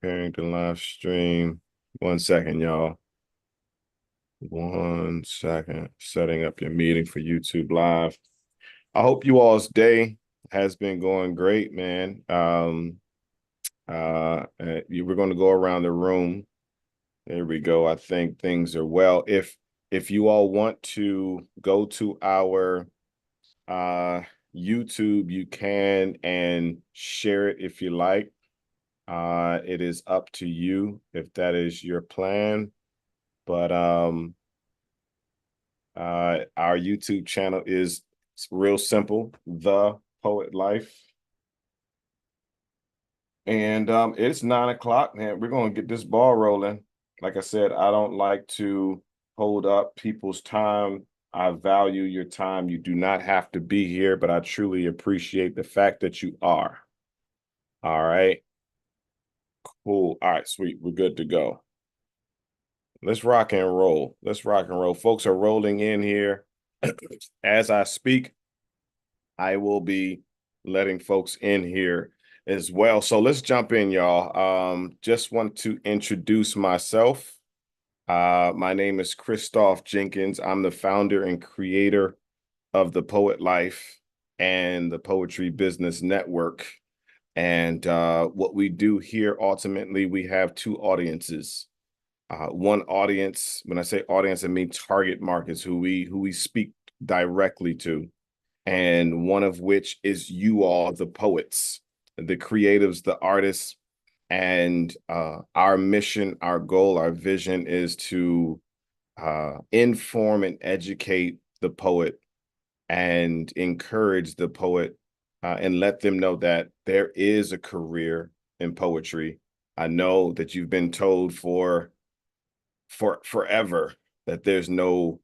Preparing to live stream. 1 second, y'all. 1 second. Setting up your meeting for YouTube Live. I hope you all's day has been going great, man. We're going to go around the room. There we go. I think things are well. If you all want to go to our YouTube, you can and share it if you like. It is up to you if that is your plan. But our YouTube channel is real simple, The Poet Life. And it's 9 o'clock, man. We're gonna get this ball rolling. Like I said, I don't like to hold up people's time. I value your time. You do not have to be here, but I truly appreciate the fact that you are. All right. Cool. All right, sweet. We're good to go. Let's rock and roll. Let's rock and roll. Folks are rolling in here. As I speak, I will be letting folks in here as well. So let's jump in, y'all. Just want to introduce myself. My name is Christoph Jenkins. I'm the founder and creator of The Poet Life and the Poetry Business Network. And what we do here, ultimately, we have two audiences. One audience, when I say audience, I mean target markets who we speak directly to, and one of which is you all, the poets, the creatives, the artists. And our mission, our goal, our vision is to inform and educate the poet and encourage the poet and let them know that there is a career in poetry. I know that you've been told for forever that there's no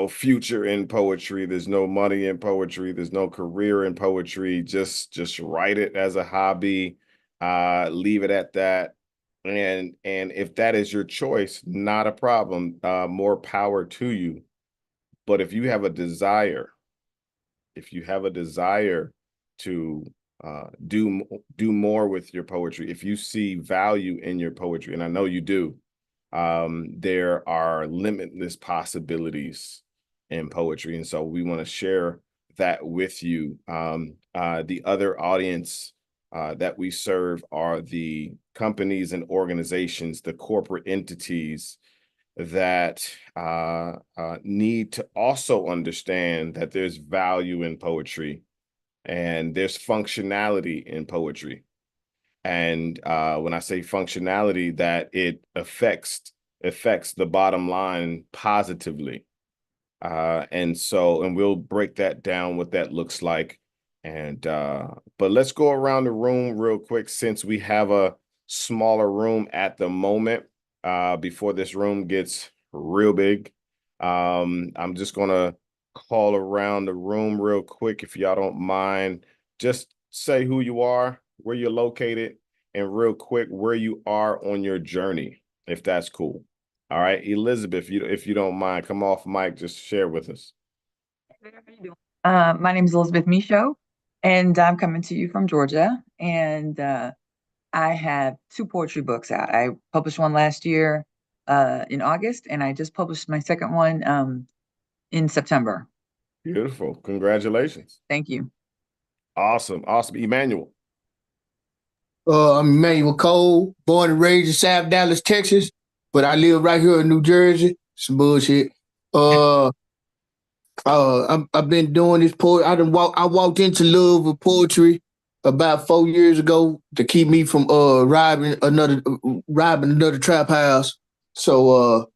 future in poetry, there's no money in poetry, there's no career in poetry. Just write it as a hobby, leave it at that. And if that is your choice, not a problem, more power to you. But if you have a desire to do more with your poetry, if you see value in your poetry, and I know you do, there are limitless possibilities in poetry. And so we want to share that with you. The other audience that we serve are the companies and organizations, the corporate entities that need to also understand that there's value in poetry and there's functionality in poetry. And when I say functionality, that it affects the bottom line positively. And we'll break that down, what that looks like. And but let's go around the room real quick, since we have a smaller room at the moment, before this room gets real big. I'm just gonna call around the room real quick, if y'all don't mind. Just say who you are, where you're located, and real quick, where you are on your journey, if that's cool. All right, Elizabeth, if you don't mind, come off mic, just share with us. How you doing? My name is Elizabeth Michaud, and I'm coming to you from Georgia. And I have two poetry books out. I published one last year in August, and I just published my second one in September. Beautiful. Congratulations. Thank you. Awesome. Awesome. Emmanuel. I'm Emmanuel Cole, born and raised in South Dallas, Texas, but I live right here in New Jersey. Some bullshit. Uh, I've been doing this poetry. I walked into love with poetry about 4 years ago to keep me from robbing another trap house. So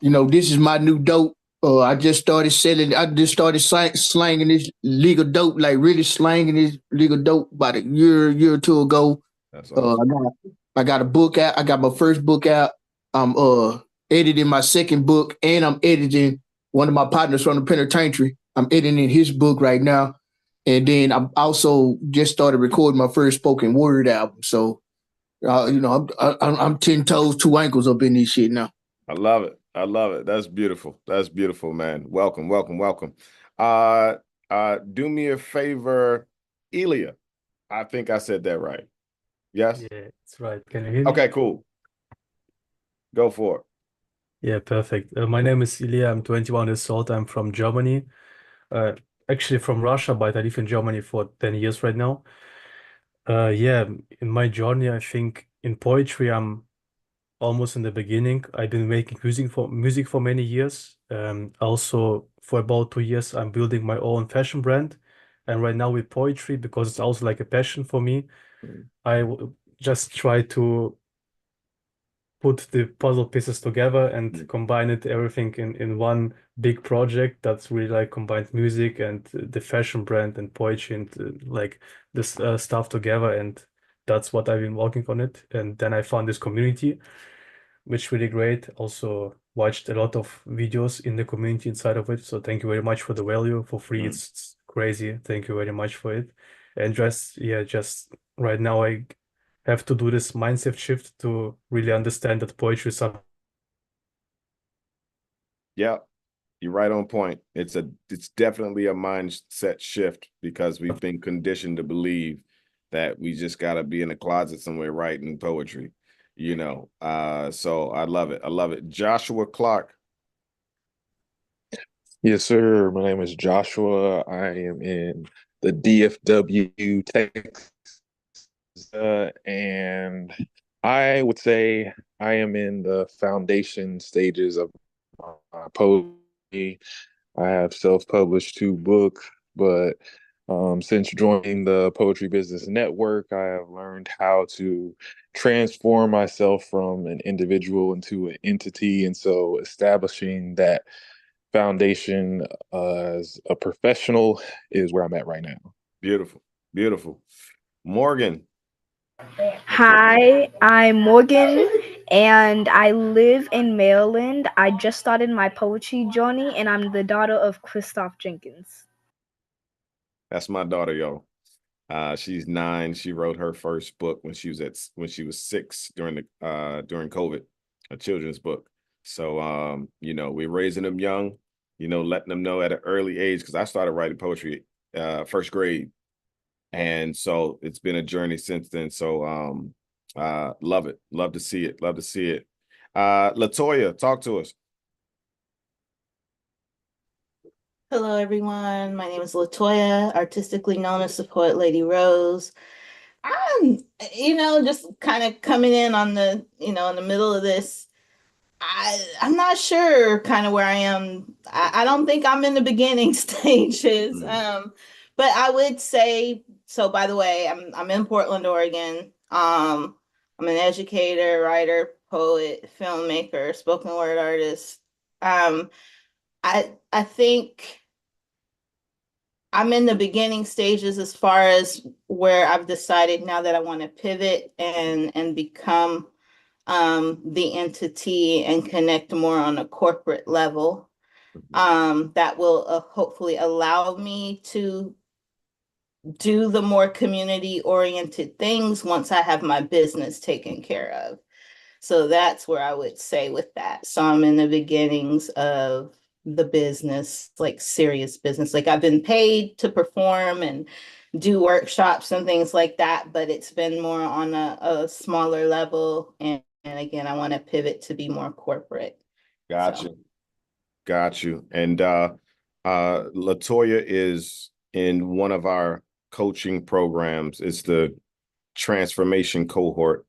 this is my new dope. I just started selling. I just started slanging this legal dope, like really slanging this legal dope about a year or two ago. That's Uh, awesome. I got a book out. I got my first book out. I'm editing my second book, and I'm editing one of my partners from the penitentiary. I'm editing his book right now, and then I'm also just started recording my first spoken word album. So, I'm 10 toes, 2 ankles up in this shit now. I love it. I love it. That's beautiful. That's beautiful, man. Welcome, welcome, welcome. Do me a favor, Elia. I think I said that right. Yes? Yeah, it's right. Can you hear me? Okay, cool. Go for it. Yeah, perfect. My name is Ilya. I'm 21 years old. I'm from Germany. Uh, Actually from Russia, but I live in Germany for 10 years right now. Yeah, in my journey, I think in poetry, I'm almost in the beginning. I've been making music for many years. Also for about 2 years, I'm building my own fashion brand. And right now with poetry, because it's also like a passion for me, just try to put the puzzle pieces together and combine it everything in one big project that's really like combines music and the fashion brand and poetry and like this stuff together. And that's what I've been working on it. And then I found this community, which really great. Also watched a lot of videos in the community inside of it. So thank you very much for the value for free. It's crazy. Thank you very much for it. And just right now I have to do this mindset shift to really understand that poetry is something. Yeah, you're right on point. It's definitely a mindset shift because we've been conditioned to believe that we just got to be in a closet somewhere writing poetry, so I love it. I love it. Joshua Clark. Yes, sir. My name is Joshua. I am in the DFW, Texas, and I would say I am in the foundation stages of my poetry. I have self-published 2 books, but since joining the Poetry Business Network, I have learned how to transform myself from an individual into an entity. And so establishing that foundation as a professional is where I'm at right now. Beautiful. Beautiful. Morgan. Hi, I'm Morgan and I live in Maryland. I just started my poetry journey and I'm the daughter of Christoph Jenkins. That's my daughter, yo. She's 9. She wrote her first book when she was 6 during COVID, a children's book. So we're raising them young, letting them know at an early age, because I started writing poetry first grade. And so it's been a journey since then. So love it. Love to see it. Love to see it. Latoya, talk to us. Hello, everyone. My name is Latoya, artistically known as the Poet Lady Rose. I'm, just kind of coming in on the, in the middle of this. I'm not sure kind of where I am. I don't think I'm in the beginning stages. But I would say, so by the way, I'm in Portland, Oregon. I'm an educator, writer, poet, filmmaker, spoken word artist. I think I'm in the beginning stages as far as where I've decided now that I want to pivot and become the entity and connect more on a corporate level. That will hopefully allow me to do the more community-oriented things once I have my business taken care of. So that's where I would say with that. So I'm in the beginnings of the business, like serious business. Like I've been paid to perform and do workshops and things like that, but it's been more on a smaller level. And again, I want to pivot to be more corporate. Got you. And Latoya is in one of our coaching programs. It's the transformation cohort,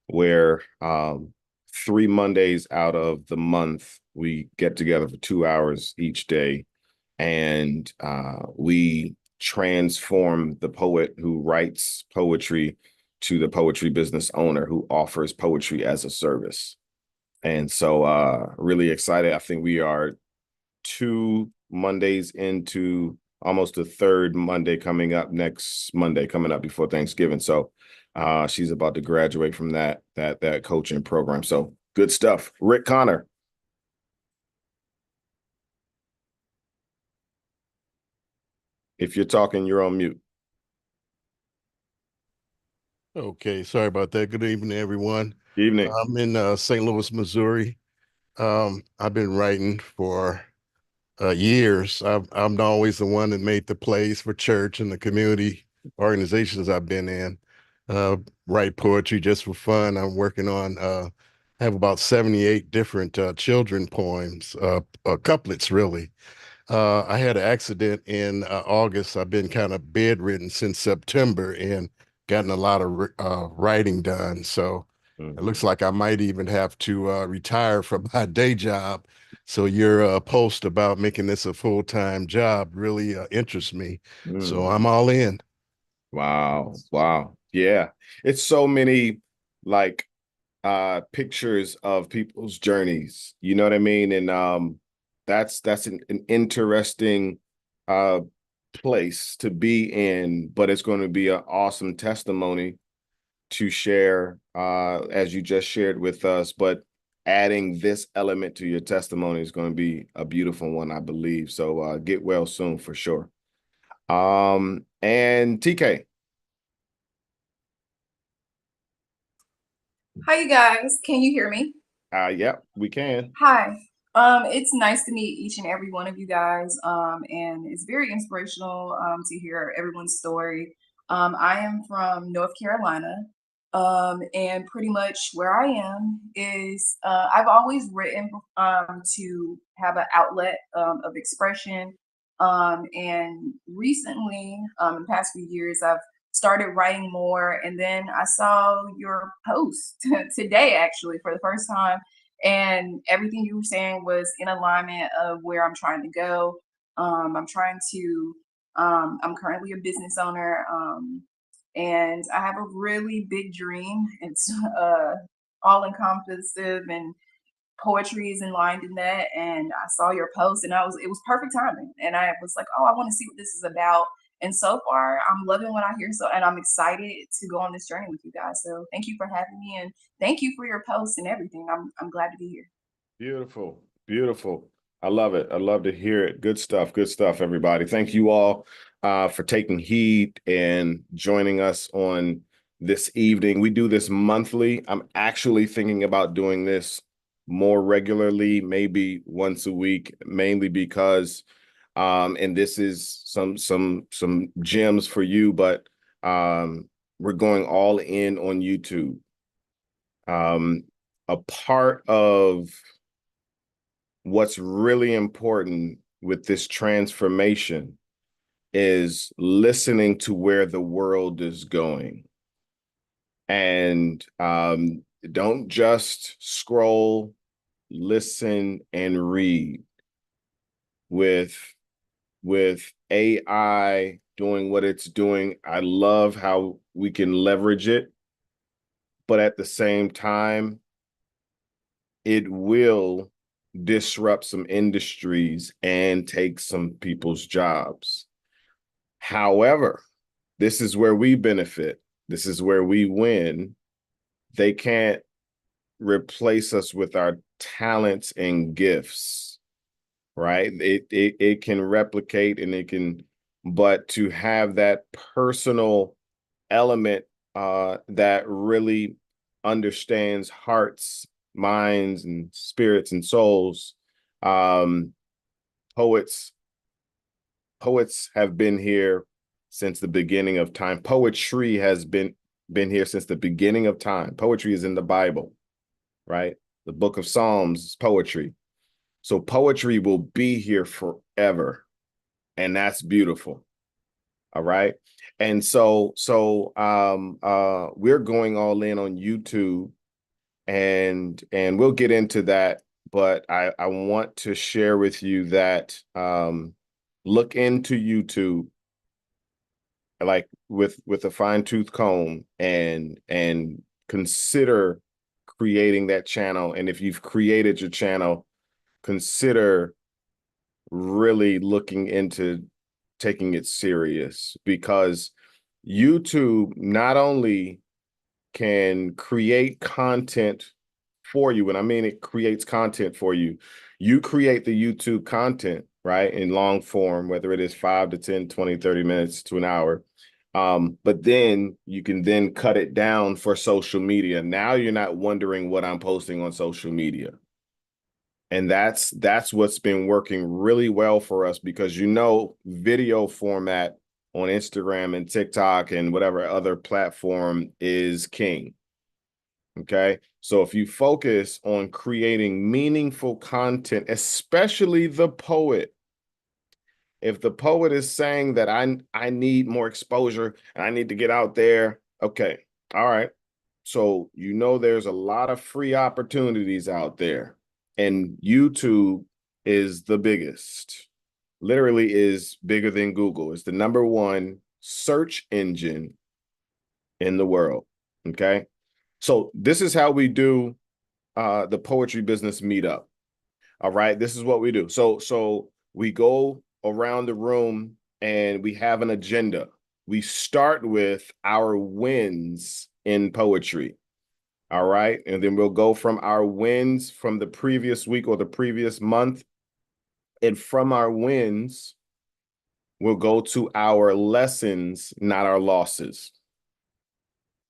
where 3 Mondays out of the month we get together for 2 hours each day, and we transform the poet who writes poetry to the poetry business owner who offers poetry as a service. And so really excited. I think we are 2 Mondays into almost the 3rd Monday coming up before Thanksgiving. So she's about to graduate from that coaching program. So good stuff. Rick Connor. If you're talking, you're on mute. Okay, sorry about that. Good evening, everyone. Evening. I'm in St. Louis, Missouri. I've been writing for years. I'm always the one that made the plays for church and the community organizations I've been in. write poetry just for fun. I'm working on have about 78 different children poems, couplets really. I had an accident in August. I've been kind of bedridden since September and gotten a lot of writing done. So it looks like I might even have to retire from my day job. So your post about making this a full-time job really interests me. So I'm all in. Wow. Wow. Yeah. It's so many like pictures of people's journeys. You know what I mean? And that's an interesting place to be in, but it's going to be an awesome testimony to share as you just shared with us. But adding this element to your testimony is going to be a beautiful one, I believe. So get well soon for sure. And TK. Hi, you guys. Can you hear me? Yep, we can. Hi. It's nice to meet each and every one of you guys. And it's very inspirational to hear everyone's story. I am from North Carolina. And pretty much where I am is I've always written to have an outlet of expression. And recently, in the past few years, I've started writing more. And then I saw your post today, actually, for the first time. And everything you were saying was in alignment of where I'm trying to go. I'm trying to, I'm currently a business owner. And I have a really big dream. It's all encompassive, and poetry is enlined in that. And I saw your post, and it was perfect timing. And I was like, oh, I want to see what this is about. And so far, I'm loving what I hear. So, and I'm excited to go on this journey with you guys. So, thank you for having me, and thank you for your posts and everything. I'm glad to be here. Beautiful, beautiful. I love it. I love to hear it. Good stuff, everybody. Thank you all for taking heed and joining us on this evening. We do this monthly. I'm actually thinking about doing this more regularly, maybe once a week, mainly because and this is some gems for you, but we're going all in on YouTube. A part of what's really important with this transformation is listening to where the world is going. And don't just scroll, listen, and read. With AI doing what it's doing, I love how we can leverage it, but at the same time, it will disrupt some industries and take some people's jobs. However, this is where we benefit. This is where we win. They can't replace us with our talents and gifts, right? It can replicate, and it can, but to have that personal element that really understands hearts, minds, and spirits and souls. Poets have been here since the beginning of time. Poetry has been here since the beginning of time. Poetry is in the Bible, right? The book of Psalms is poetry. So poetry will be here forever. And that's beautiful. All right. And so we're going all in on YouTube, and we'll get into that. But I want to share with you that look into YouTube like with a fine-tooth comb, and consider creating that channel. And if you've created your channel, consider really looking into taking it serious, because YouTube not only can create content for you, and I mean it creates content for you. You create the YouTube content, right, in long form, whether it is 5 to 10, 20, 30 minutes to an hour. But then you can then cut it down for social media. Now you're not wondering what I'm posting on social media. And that's what's been working really well for us, because video format on Instagram and TikTok and whatever other platform is king. Okay. So if you focus on creating meaningful content, especially the poet, if the poet is saying that I need more exposure and I need to get out there, okay. All right. So there's a lot of free opportunities out there, and YouTube is the biggest. Literally is bigger than Google. It's the #1 search engine in the world. Okay. So this is how we do the Poetry Business Meetup. All right. This is what we do. So we go around the room and we have an agenda. We start with our wins in poetry. All right. And then we'll go from our wins from the previous week or the previous month. And from our wins, we'll go to our lessons, not our losses.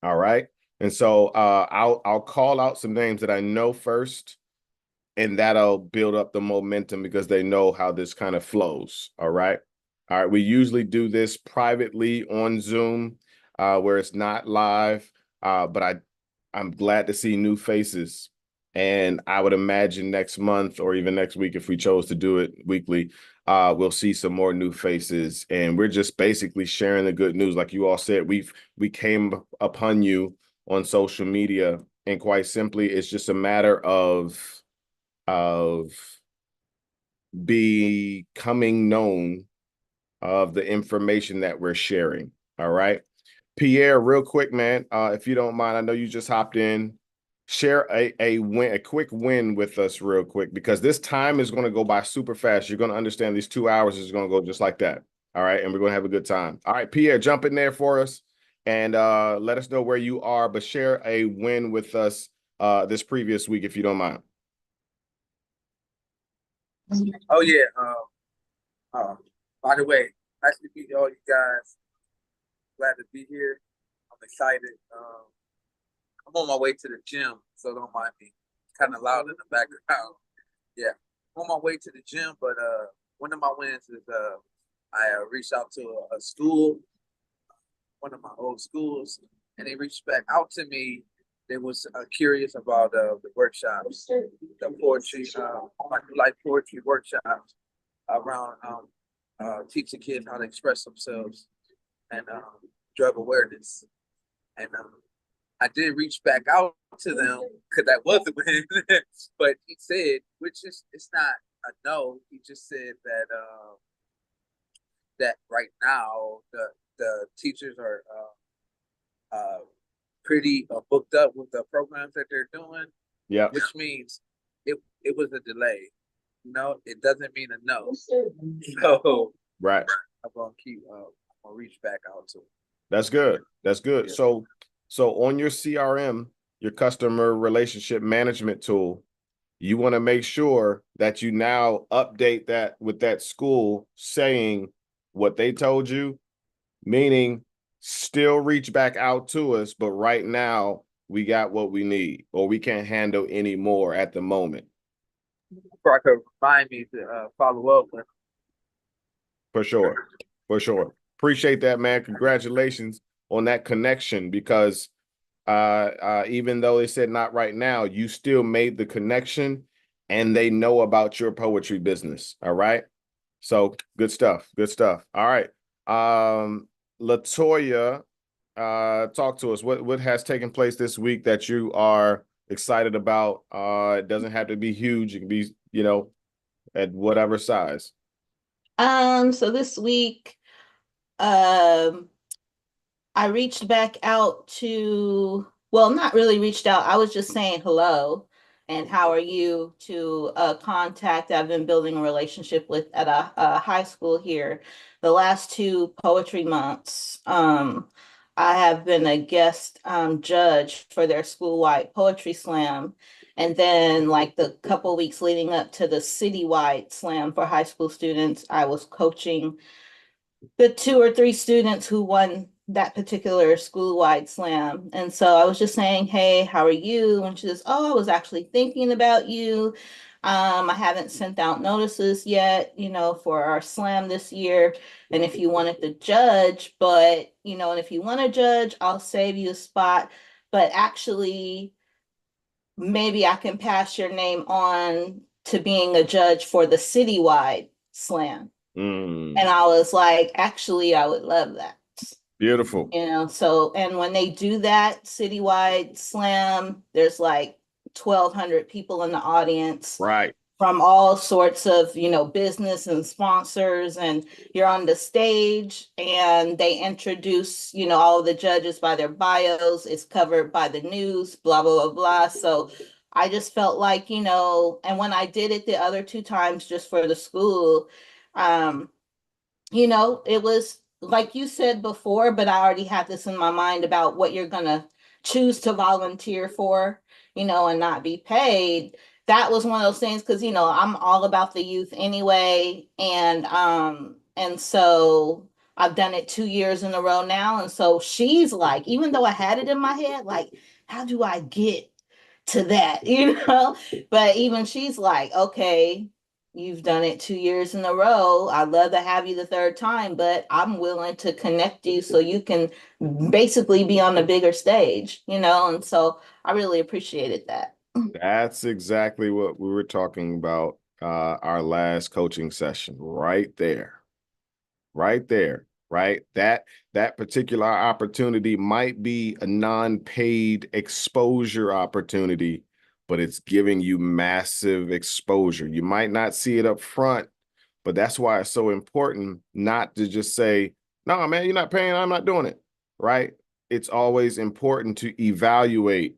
All right. And so I'll call out some names that I know first, and that'll build up the momentum because they know how this kind of flows. All right. All right. We usually do this privately on Zoom, where it's not live. But I'm glad to see new faces. And I would imagine next month or even next week, if we chose to do it weekly, we'll see some more new faces. And we're just basically sharing the good news. Like you all said, we came upon you on social media, and quite simply, it's just a matter of becoming known of the information that we're sharing. All right. Pierre, real quick, man, if you don't mind, I know you just hopped in. Share a quick win with us real quick, because this time is going to go by super fast. You're going to understand these 2 hours is going to go just like that. All right. And we're going to have a good time. All right, Pierre, jump in there for us and let us know where you are, but share a win with us this previous week, if you don't mind. Oh yeah. By the way, nice to meet all you guys. Glad to be here. I'm excited. I'm on my way to the gym, so don't mind me. It's kind of loud in the background. Yeah, I'm on my way to the gym, but one of my wins is I reached out to a school, one of my old schools, and they reached back out to me. They was curious about the workshops, the poetry, my New Life poetry workshops around teaching kids how to express themselves and drug awareness. And I did reach back out to them because that was a win. But he said, it's not a no. He just said that that right now the teachers are pretty booked up with the programs that they're doing. Yeah. Which means it was a delay. It doesn't mean a no. So right. I'm gonna reach back out to them. That's good. That's good. Yeah. So on your CRM, your customer relationship management tool, you want to make sure that you now update that with that school saying what they told you, meaning still reach back out to us, but right now we got what we need, or we can't handle any more at the moment. I could remind me to follow up with. For sure. For sure. Appreciate that, man. Congratulations on that connection, because even though they said not right now, you still made the connection and they know about your poetry business. All right. So good stuff. Good stuff. All right. Latoya, talk to us. What has taken place this week that you are excited about? It doesn't have to be huge. It can be, at whatever size. So this week, I reached back out to, well, not really reached out. I was just saying hello and how are you to a contact I've been building a relationship with at a high school here. The last 2 poetry months, I have been a guest judge for their school-wide poetry slam. And then like the couple weeks leading up to the citywide slam for high school students, I was coaching the 2 or 3 students who won that particular school-wide slam. And so I was just saying, hey, how are you? And she says, oh, I was actually thinking about you. I haven't sent out notices yet, for our slam this year. And if you wanted to judge, but, and if you want to judge, I'll save you a spot. But actually, maybe I can pass your name on to being a judge for the citywide slam. And I was like, actually, I would love that. Beautiful. So, and when they do that citywide slam, there's like 1,200 people in the audience. Right. From all sorts of, business and sponsors, and you're on the stage and they introduce, all of the judges by their bios. It's covered by the news, blah, blah, blah, blah. So I just felt like, and when I did it the other 2 times just for the school, it was like you said before, but I already had this in my mind about what you're gonna choose to volunteer for, and not be paid. That was one of those things because I'm all about the youth anyway, and so I've done it 2 years in a row now, and so she's like, even though I had it in my head, like, how do I get to that, But even she's like, okay, you've done it 2 years in a row. I'd love to have you the 3rd time, but I'm willing to connect you so you can basically be on the bigger stage, and so I really appreciated that. That's exactly what we were talking about our last coaching session, right there. Right there, right? That particular opportunity might be a non-paid exposure opportunity, but it's giving you massive exposure. You might not see it up front, but that's why it's so important not to just say, no, man, you're not paying, I'm not doing it, right? It's always important to evaluate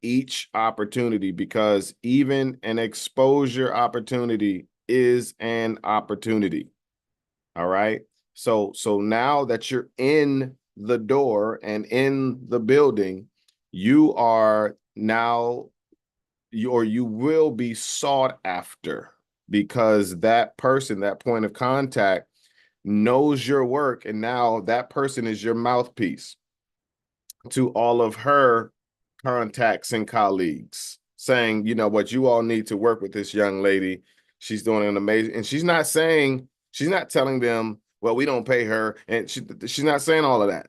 each opportunity, because even an exposure opportunity is an opportunity. All right. So now that you're in the door and in the building, you are now, you will be sought after, because that person, that point of contact, knows your work, and now that person is your mouthpiece to all of her contacts and colleagues, saying, what, you all need to work with this young lady. She's doing an amazing, and she's not telling them, well, we don't pay her, and she's not saying all of that.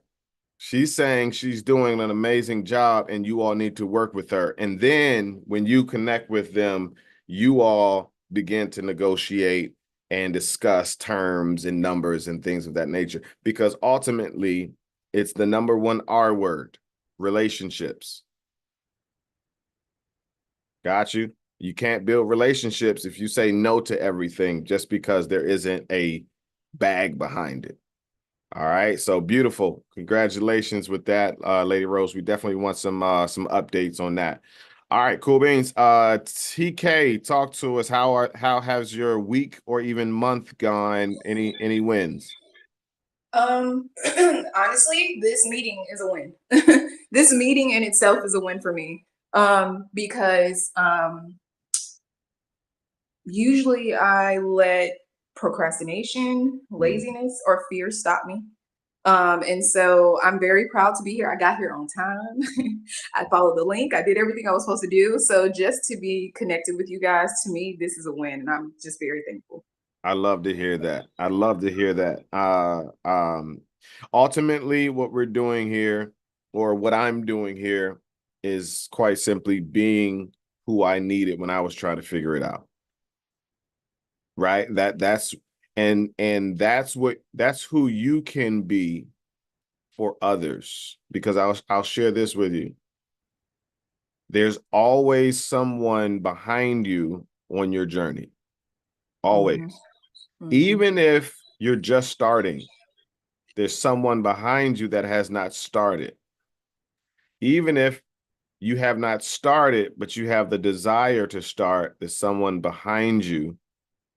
She's saying she's doing an amazing job and you all need to work with her. And then when you connect with them, you all begin to negotiate and discuss terms and numbers and things of that nature, because ultimately it's the number one R word: relationships. Got you. You can't build relationships if you say no to everything just because there isn't a bag behind it. All right. So beautiful. Congratulations with that, Lady Rose. We definitely want some updates on that. All right, cool beans. TK, talk to us. How has your week or even month gone? Any wins? Honestly, this meeting is a win. This meeting in itself is a win for me. Because usually I let procrastination, laziness, or fear stop me. And so I'm very proud to be here. I got here on time. I followed the link. I did everything I was supposed to do. So just to be connected with you guys, to me, this is a win, and I'm just very thankful. I love to hear that. I love to hear that. Ultimately, what we're doing here, or what I'm doing here, is quite simply being who I needed when I was trying to figure it out. Right? That's who you can be for others, because I'll share this with you. There's always someone behind you on your journey. Always. Mm-hmm. Even if you're just starting, there's someone behind you that has not started. Even if you have not started, but you have the desire to start, there's someone behind you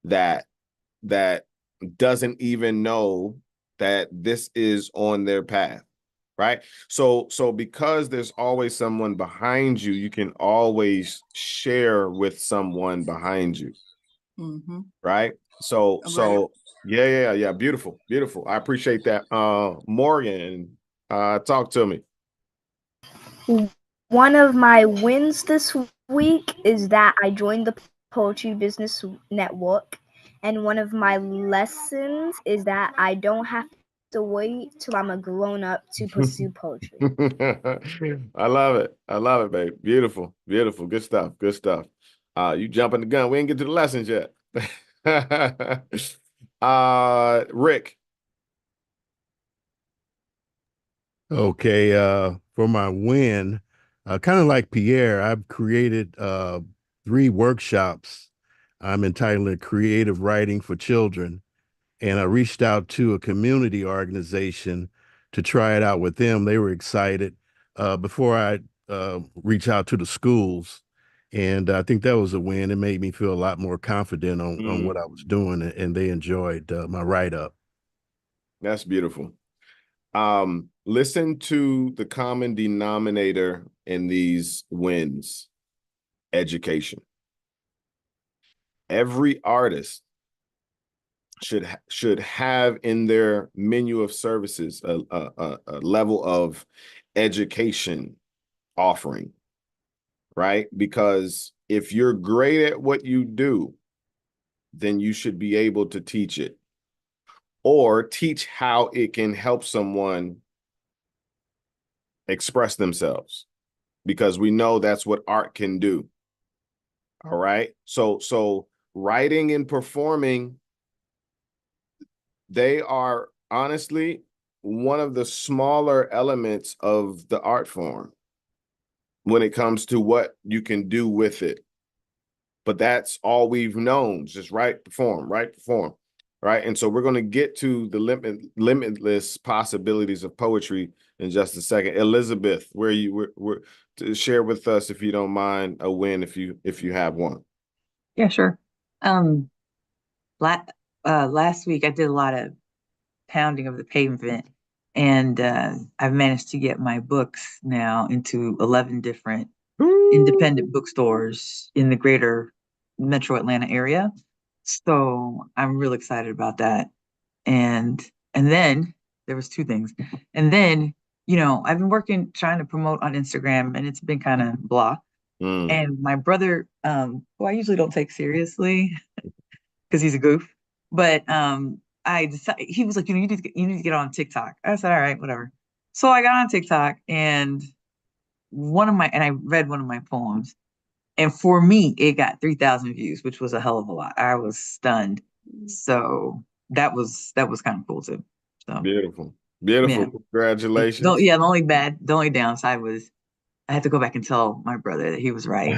that doesn't even know that this is on their path, right? So because there's always someone behind you, you can always share with someone behind you. Mm-hmm. Right? So yeah, beautiful. I appreciate that. Morgan, talk to me. One of my wins this week is that I joined the Poetry Business Network. And one of my lessons is that I don't have to wait till I'm a grown up to pursue poetry. I love it. I love it, babe. Beautiful, beautiful. Good stuff. Good stuff. You jumping the gun. We didn't get to the lessons yet. Rick. Okay, for my win, kind of like Pierre, I've created 3 workshops. I'm entitled Creative Writing for Children, and I reached out to a community organization to try it out with them. They were excited before I reach out to the schools, and I think that was a win. It made me feel a lot more confident on what I was doing, and they enjoyed my write-up. That's beautiful. Listen to the common denominator in these wins: education. Every artist should have in their menu of services a level of education offering, right? Because if you're great at what you do, then you should be able to teach it, or teach how it can help someone express themselves, because we know that's what art can do. All right. So writing and performing, they are honestly one of the smaller elements of the art form when it comes to what you can do with it. But that's all we've known, just write, perform, right? And so we're going to get to the limitless possibilities of poetry in just a second. Elizabeth, where you were to share with us, if you don't mind, a win if you have one. Yeah, sure. Last week I did a lot of pounding of the pavement, and I've managed to get my books now into 11 different independent bookstores in the greater metro Atlanta area. So I'm real excited about that. And then there was 2 things. And then, I've been trying to promote on Instagram, and it's been kind of blah. And my brother, who I usually don't take seriously because he's a goof, but I decided, he was like, you need to get on TikTok. I said, all right, whatever. So I got on TikTok, and I read one of my poems, and for me, it got 3,000 views, which was a hell of a lot. I was stunned. So that was kind of cool too. So Beautiful. yeah. Congratulations. The only downside was I had to go back and tell my brother that he was right.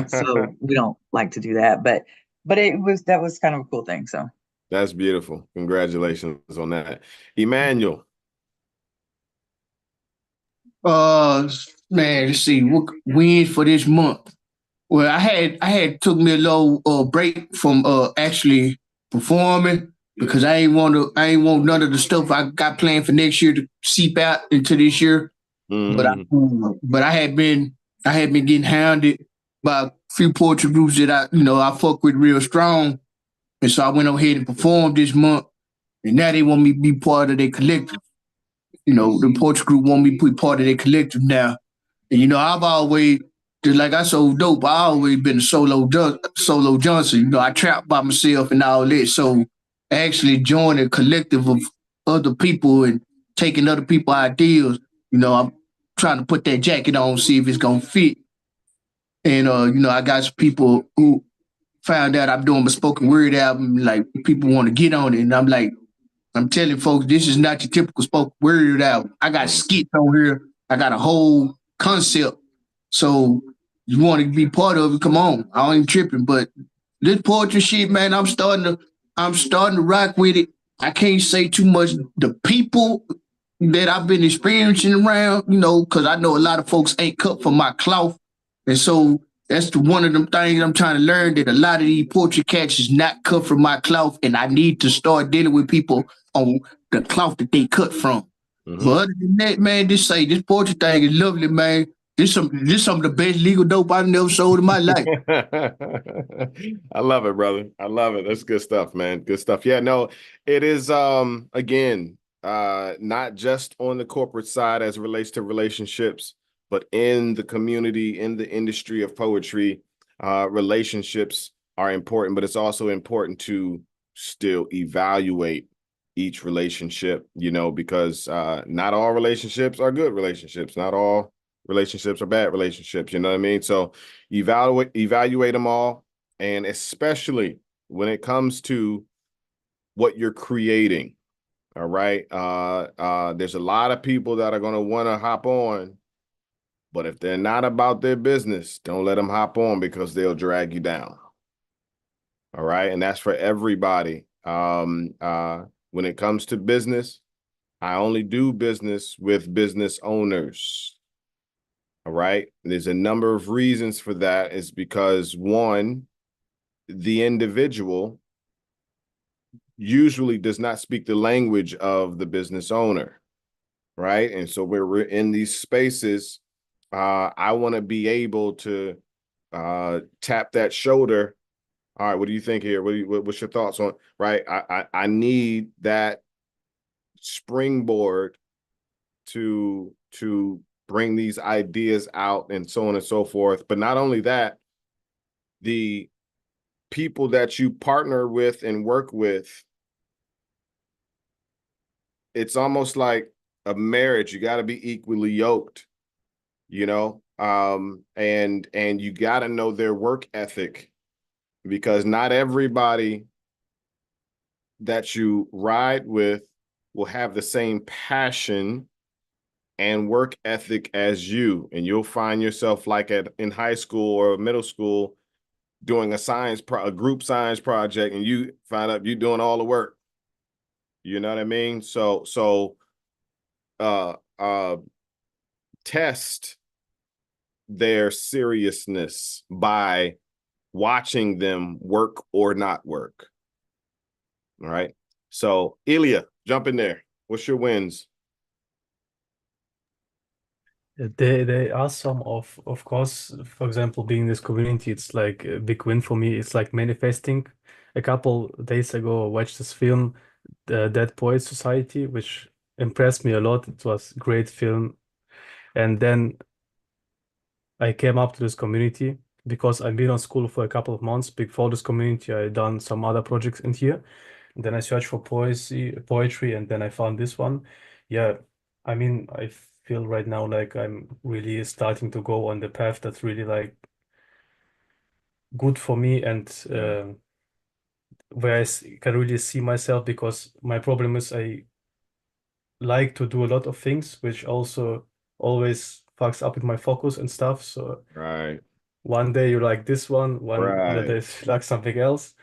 So we don't like to do that, but that was kind of a cool thing. So that's beautiful. Congratulations on that. Emmanuel. Man, let's see what wins for this month. Well, I had took me a little break from actually performing, because I ain't want none of the stuff I got planned for next year to seep out into this year. But I had been getting hounded by a few poetry groups that I fuck with real strong, and so I went ahead and performed this month, and now they want me to be part of their collective. The poetry group want me to be part of their collective now, and I've always, just like I so dope, I always been a solo Johnson. I trap by myself and all that. So actually join a collective of other people and taking other people's ideas, I'm trying to put that jacket on, see if it's gonna fit. And I got some people who found out I'm doing my spoken word album, like people want to get on it. And I'm like, I'm telling folks, this is not your typical spoken word album. I got skits on here. I got a whole concept. So you want to be part of it, come on. I ain't tripping. But this poetry shit, man, I'm starting to rock with it. I can't say too much. The people that I've been experiencing around, because I know a lot of folks ain't cut from my cloth. And so that's one of them things I'm trying to learn, that a lot of these poetry cats is not cut from my cloth, and I need to start dealing with people on the cloth that they cut from. But other than that, man, this poetry thing is lovely, man. This some of the best legal dope I've never sold in my life. I love it, brother. I love it. That's good stuff, man. Good stuff. Yeah, no, it is again, not just on the corporate side as it relates to relationships, but in the community, in the industry of poetry, relationships are important, but it's also important to still evaluate each relationship, you know, because not all relationships are good relationships. Not all relationships are bad relationships. You know what I mean? So evaluate them all. And especially when it comes to what you're creating. All right. There's a lot of people that are going to want to hop on, but if they're not about their business, don't let them hop on because they'll drag you down. All right. And that's for everybody. When it comes to business, I only do business with business owners. All right. There's a number of reasons for that. Is because one, the individual usually does not speak the language of the business owner. Right. And so we're in these spaces. I want to be able to tap that shoulder. All right, what do you think here? What's your thoughts on, right? I need that springboard to bring these ideas out and so on and so forth. But not only that, the people that you partner with and work with, it's almost like a marriage. You got to be equally yoked, you know, and you got to know their work ethic, because not everybody that you ride with will have the same passion and work ethic as you. And you'll find yourself like in high school or middle school doing a group science project, and you find out you're doing all the work. You know what I mean? So test their seriousness by watching them work or not work. All right. So Ilya, jump in there. What's your wins? They are some of course, for example, being in this community, it's like a big win for me. It's like manifesting. A couple days ago, I watched this film, The Dead Poets Society, which impressed me a lot. It was a great film. And then I came up to this community because I've been on school for a couple of months. Before this community, I done some other projects in here. And then I searched for poetry, and then I found this one. Yeah, I mean, I feel right now like I'm really starting to go on the path that's really like good for me, and where can really see myself, because my problem is I like to do a lot of things, which also always fucks up with my focus and stuff. So Right. one day you like this one other day Right. you like something else.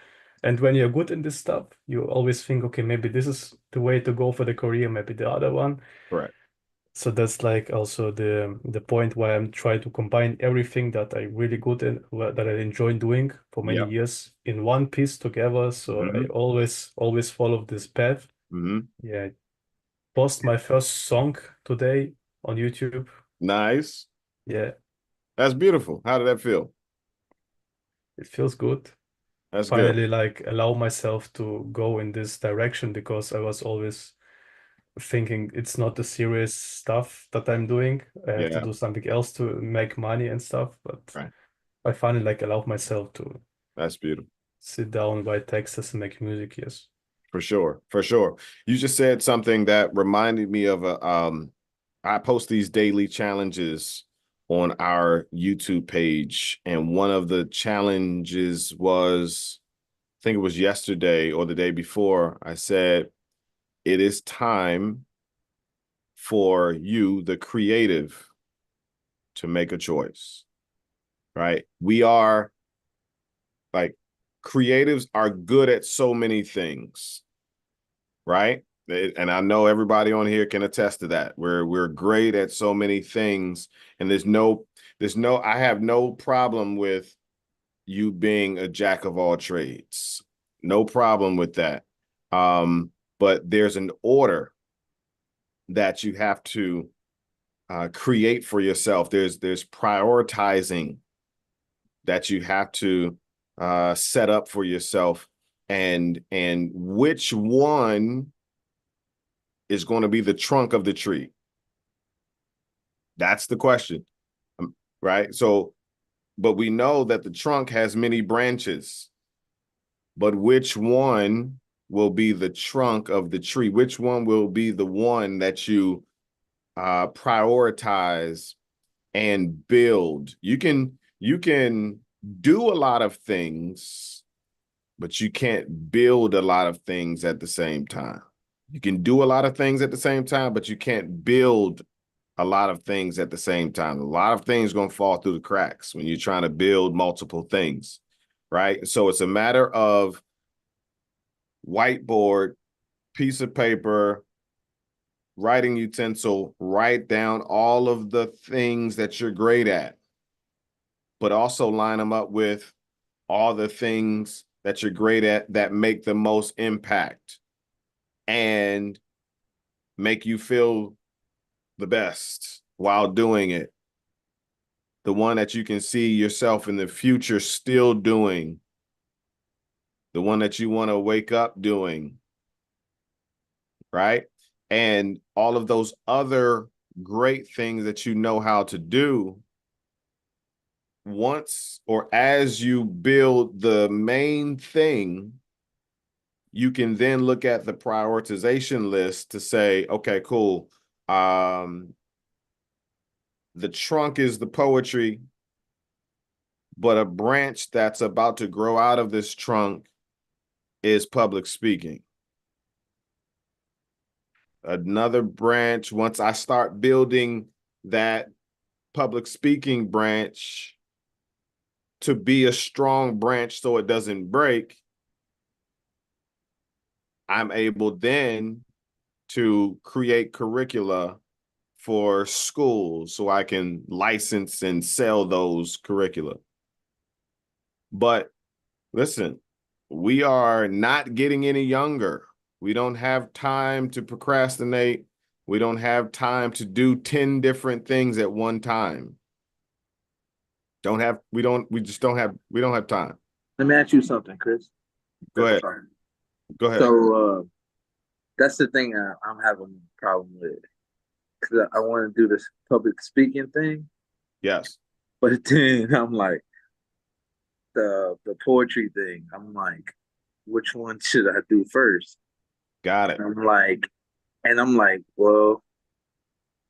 And when you're good in this stuff, you always think, okay, maybe this is the way to go for the career, maybe the other one. Correct. So that's like also the point where I'm trying to combine everything that I really good in, that I enjoy doing for many Yep. years in one piece together. So I always follow this path. Yeah. Post my first song today on YouTube. Nice. Yeah. That's beautiful. How did that feel? It feels good. That's Finally, good. like allow myself to go in this direction, because I was always thinking it's not the serious stuff that I'm doing. I have to Yeah. do something else to make money and stuff. But Right. I finally like allow myself to That's beautiful. sit down, write texts, and make music. Yes. For sure. For sure. You just said something that reminded me of I post these daily challenges on our YouTube page, and one of the challenges was, I think it was yesterday or the day before, I said, it is time for you, the creative, to make a choice, right? We are like, creatives are good at so many things, right? And I know everybody on here can attest to that. We're great at so many things, and I have no problem with you being a jack of all trades. No problem with that. But there's an order that you have to create for yourself. There's prioritizing that you have to set up for yourself, and which one is going to be the trunk of the tree? That's the question, right? So, but we know that the trunk has many branches. but which one will be the trunk of the tree? Which one will be the one that you prioritize and build? You can do a lot of things, but you can't build a lot of things at the same time. You can do a lot of things at the same time, but you can't build a lot of things at the same time. A lot of things going to fall through the cracks when you're trying to build multiple things, right? So it's a matter of whiteboard, piece of paper, writing utensil, write down all of the things that you're great at, but also line them up with all the things that you're great at that make the most impact and make you feel the best while doing it. The one that you can see yourself in the future still doing. The one that you want to wake up doing. Right? And all of those other great things that you know how to do, once or as you build the main thing, you can then look at the prioritization list to say, okay, cool. The trunk is the poetry, but a branch that's about to grow out of this trunk is public speaking. Another branch, once I start building that public speaking branch to be a strong branch so it doesn't break, I'm able then to create curricula for schools so I can license and sell those curricula. But listen, we are not getting any younger. We don't have time to procrastinate. We don't have time to do 10 different things at one time. We don't have time. Let me ask you something, Chris. Go ahead. Go ahead. So that's the thing I'm having a problem with. Because I want to do this public speaking thing. Yes. But then I'm like, the poetry thing, I'm like, which one should I do first? Got it. And I'm like, well,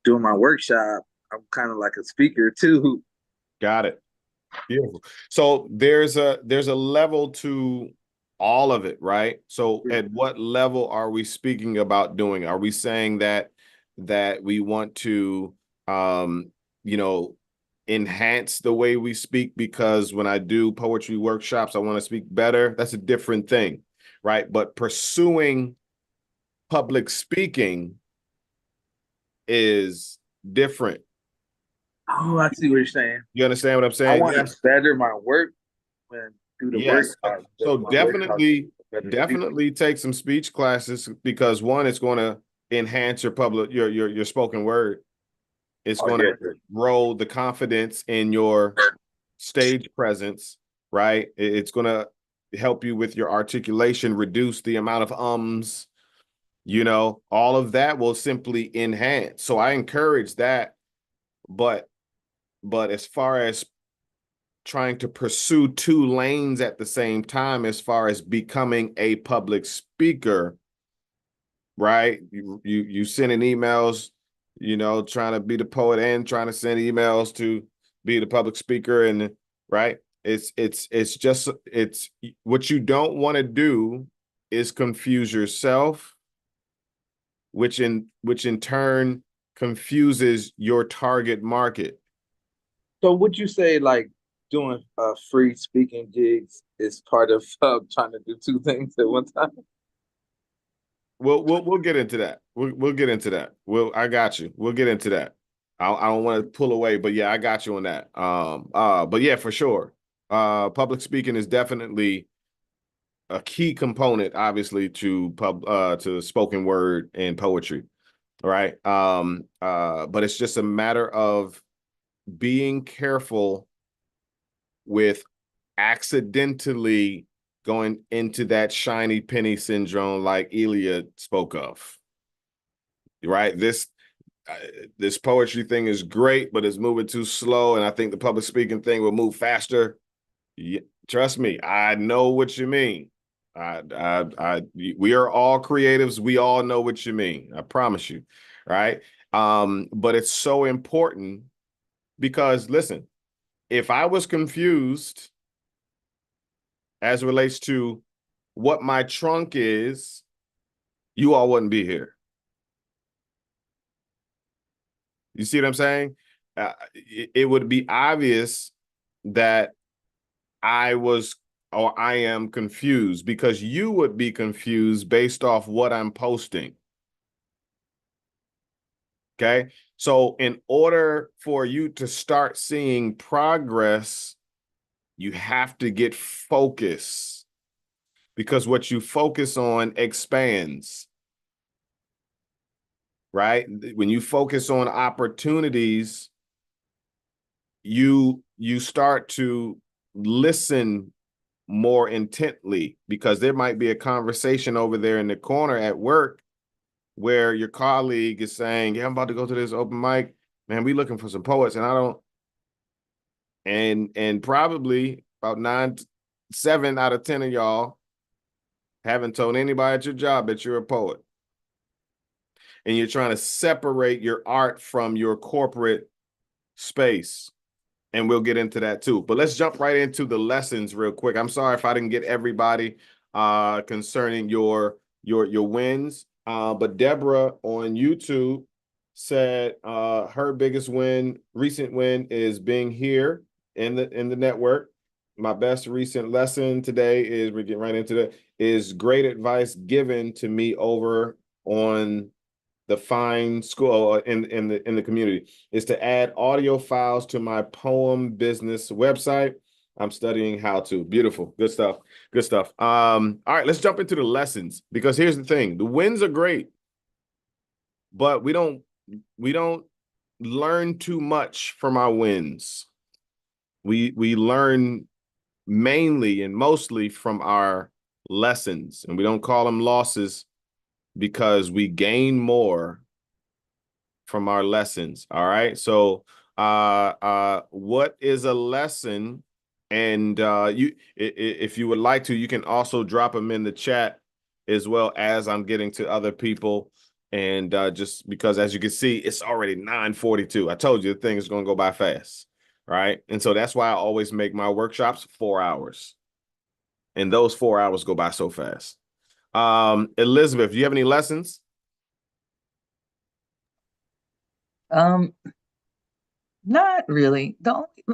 doing my workshop, I'm kind of like a speaker too. Got it. Beautiful. So there's a level to all of it, right? So at what level are we speaking about doing? Are we saying that we want to enhance the way we speak because when I do poetry workshops, I want to speak better? That's a different thing, right? But pursuing public speaking is different. Oh, I see what you're saying. You understand what I'm saying? I want to better my work when do the work. So definitely take some speech classes because one, it's going to enhance your spoken word. It's going to grow the confidence in your stage presence, right? It's going to help you with your articulation, reduce the amount of ums, all of that will simply enhance. So I encourage that. But as far as trying to pursue two lanes at the same time, as far as becoming a public speaker, right? You sending emails, trying to be the poet and trying to send emails to be the public speaker, and right? It's what you don't want to do is confuse yourself, which in turn confuses your target market. So would you say like doing free speaking gigs is part of trying to do two things at one time? We'll get into that. We'll get into that. I got you. We'll get into that. I don't want to pull away, but yeah, I got you on that. But yeah, for sure. Public speaking is definitely a key component, obviously, to spoken word and poetry. Right. But it's just a matter of being careful with accidentally going into that shiny penny syndrome like Elia spoke of. Right. This poetry thing is great, but it's moving too slow. And I think the public speaking thing will move faster. Yeah, trust me, I know what you mean. We are all creatives. We all know what you mean. I promise you. Right. But it's so important because listen, if I was confused as it relates to what my trunk is, you all wouldn't be here. You see what I'm saying? It would be obvious that I was or I am confused because you would be confused based off what I'm posting. Okay. So in order for you to start seeing progress, you have to get focus because what you focus on expands. Right? When you focus on opportunities, you start to listen more intently because there might be a conversation over there in the corner at work where your colleague is saying, yeah, I'm about to go to this open mic. Man, we looking for some poets and I don't. And probably about 7 out of 10 of y'all haven't told anybody at your job that you're a poet. And you're trying to separate your art from your corporate space. And we'll get into that too. But let's jump right into the lessons real quick. I'm sorry if I didn't get everybody concerning your wins. But Deborah on YouTube said her biggest recent win is being here in the network. My best recent lesson today is, we're getting right into that, is great advice given to me over on the fine school in the community, is to add audio files to my poem business website. I'm studying how to. Beautiful. Good stuff. Good stuff. All right, let's jump into the lessons, because here's the thing. The wins are great, but we don't learn too much from our wins. We learn mainly and mostly from our lessons, and we don't call them losses because we gain more from our lessons. All right. So what is a lesson? And if you would like to, you can also drop them in the chat as well as I'm getting to other people. And just because, as you can see, it's already 9:42. I told you the thing is going to go by fast. Right. And so that's why I always make my workshops 4 hours. And those 4 hours go by so fast. Elizabeth, do you have any lessons? Not really.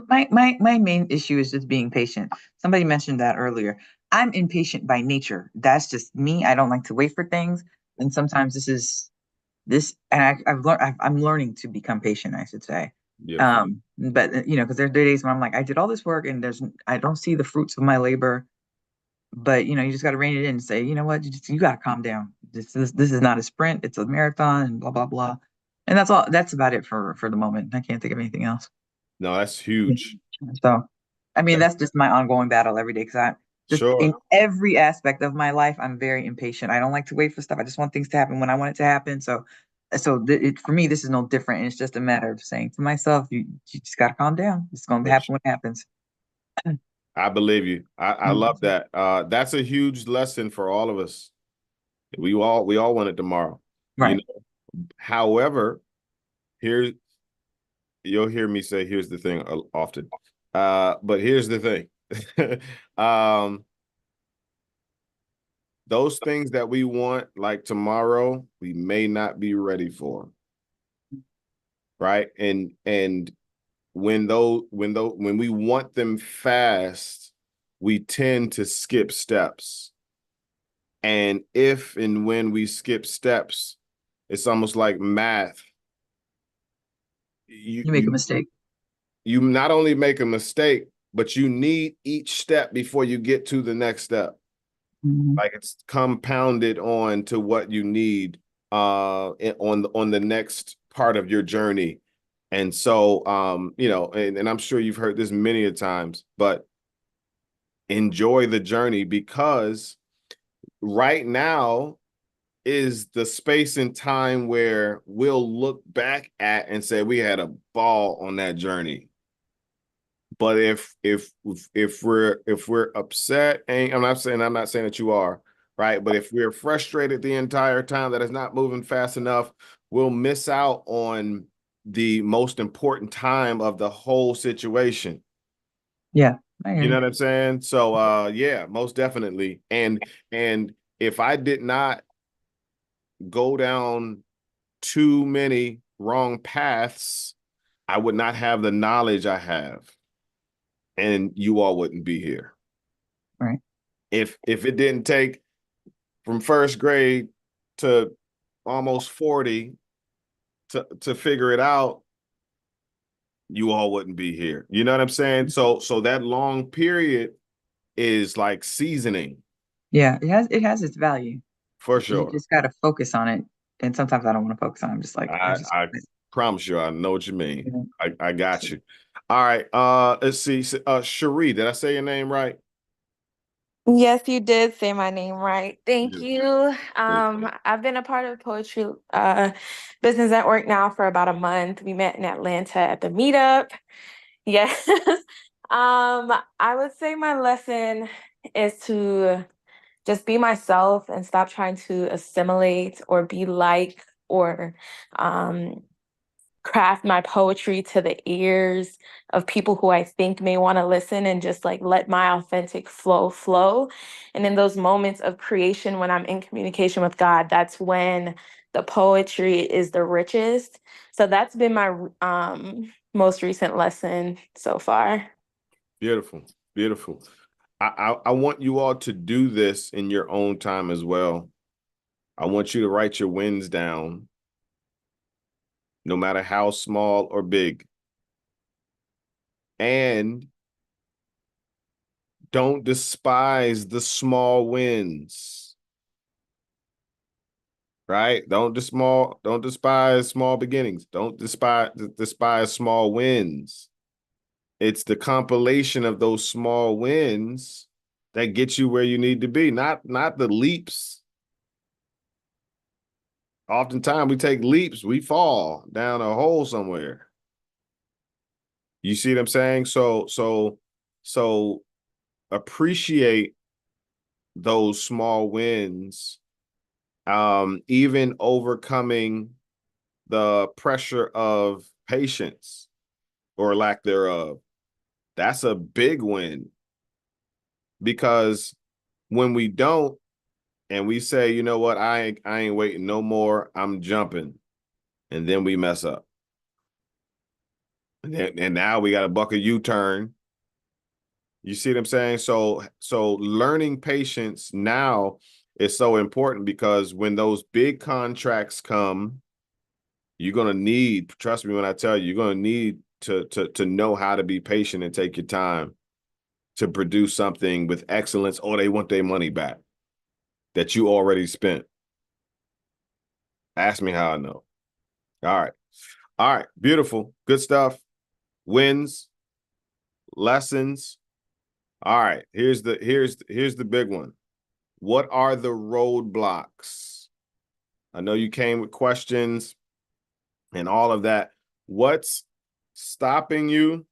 My main issue is just being patient. Somebody mentioned that earlier. I'm impatient by nature. That's just me. I don't like to wait for things. And sometimes I'm learning to become patient, I should say. Yeah. But you know, because there are days when I'm like, I did all this work and I don't see the fruits of my labor. But you know, you just got to rein it in and say, you know what, you got to calm down. This is not a sprint; it's a marathon, and blah blah blah. And that's all. That's about it for the moment. I can't think of anything else. No, that's huge. So, I mean, that's just my ongoing battle every day because I just Sure. in every aspect of my life, I'm very impatient. I don't like to wait for stuff. I just want things to happen when I want it to happen. So for me, this is no different. And it's just a matter of saying to myself, you just got to calm down. It's going to happen when it happens. I believe you. I love that. That's a huge lesson for all of us. We all want it tomorrow. Right. You know? However, you'll hear me say, here's the thing often. But here's the thing. Those things that we want, like tomorrow, we may not be ready for. Right. And when we want them fast, we tend to skip steps. And if and when we skip steps, it's almost like math. You make a mistake. You not only make a mistake, but you need each step before you get to the next step. Mm-hmm. Like it's compounded on to what you need on the next part of your journey. And so, you know, and I'm sure you've heard this many a times, but enjoy the journey, because right now is the space and time where we'll look back at and say we had a ball on that journey. But if we're upset, and I'm not saying that you are, right? But if we're frustrated the entire time that it's not moving fast enough, we'll miss out on the most important time of the whole situation. Yeah. I hear You know you. what I'm saying? So yeah, most definitely. And if I did not go down too many wrong paths, I would not have the knowledge I have, and you all wouldn't be here. Right. If it didn't take from first grade to almost 40 to figure it out, you all wouldn't be here. You know what I'm saying? So that long period is like seasoning. Yeah, it has its value. For You sure. just got to focus on it. And sometimes I don't want to focus on it. I'm just like, I promise you, I know what you mean. Yeah. I got you. All right. Let's see. Cherie, did I say your name right? Yes, you did say my name right. Thank Yeah. you. I've been a part of Poetry Business Network now for about a month. We met in Atlanta at the meetup. Yes. I would say my lesson is to just be myself and stop trying to assimilate or be like or craft my poetry to the ears of people who I think may want to listen, and just like let my authentic flow. And in those moments of creation, when I'm in communication with God, that's when the poetry is the richest. So that's been my most recent lesson so far. Beautiful. Beautiful. I want you all to do this in your own time as well. I want you to write your wins down, no matter how small or big. And don't despise the small wins. Right? Don't despise small beginnings. Don't despise small wins. It's the compilation of those small wins that get you where you need to be, not the leaps. Oftentimes we take leaps, we fall down a hole somewhere. You see what I'm saying? So appreciate those small wins, even overcoming the pressure of patience or lack thereof. That's a big win, because when we don't, and we say, you know what, I ain't waiting no more, I'm jumping, and then we mess up. And now we got a buck a U-turn. You see what I'm saying? So learning patience now is so important, because when those big contracts come, you're gonna need, trust me when I tell you, you're gonna need to know how to be patient and take your time to produce something with excellence, or they want their money back that you already spent. Ask me how I know. All right, beautiful, good stuff. Wins, lessons. All right, here's the big one. What are the roadblocks? I know you came with questions and all of that. What's stopping you?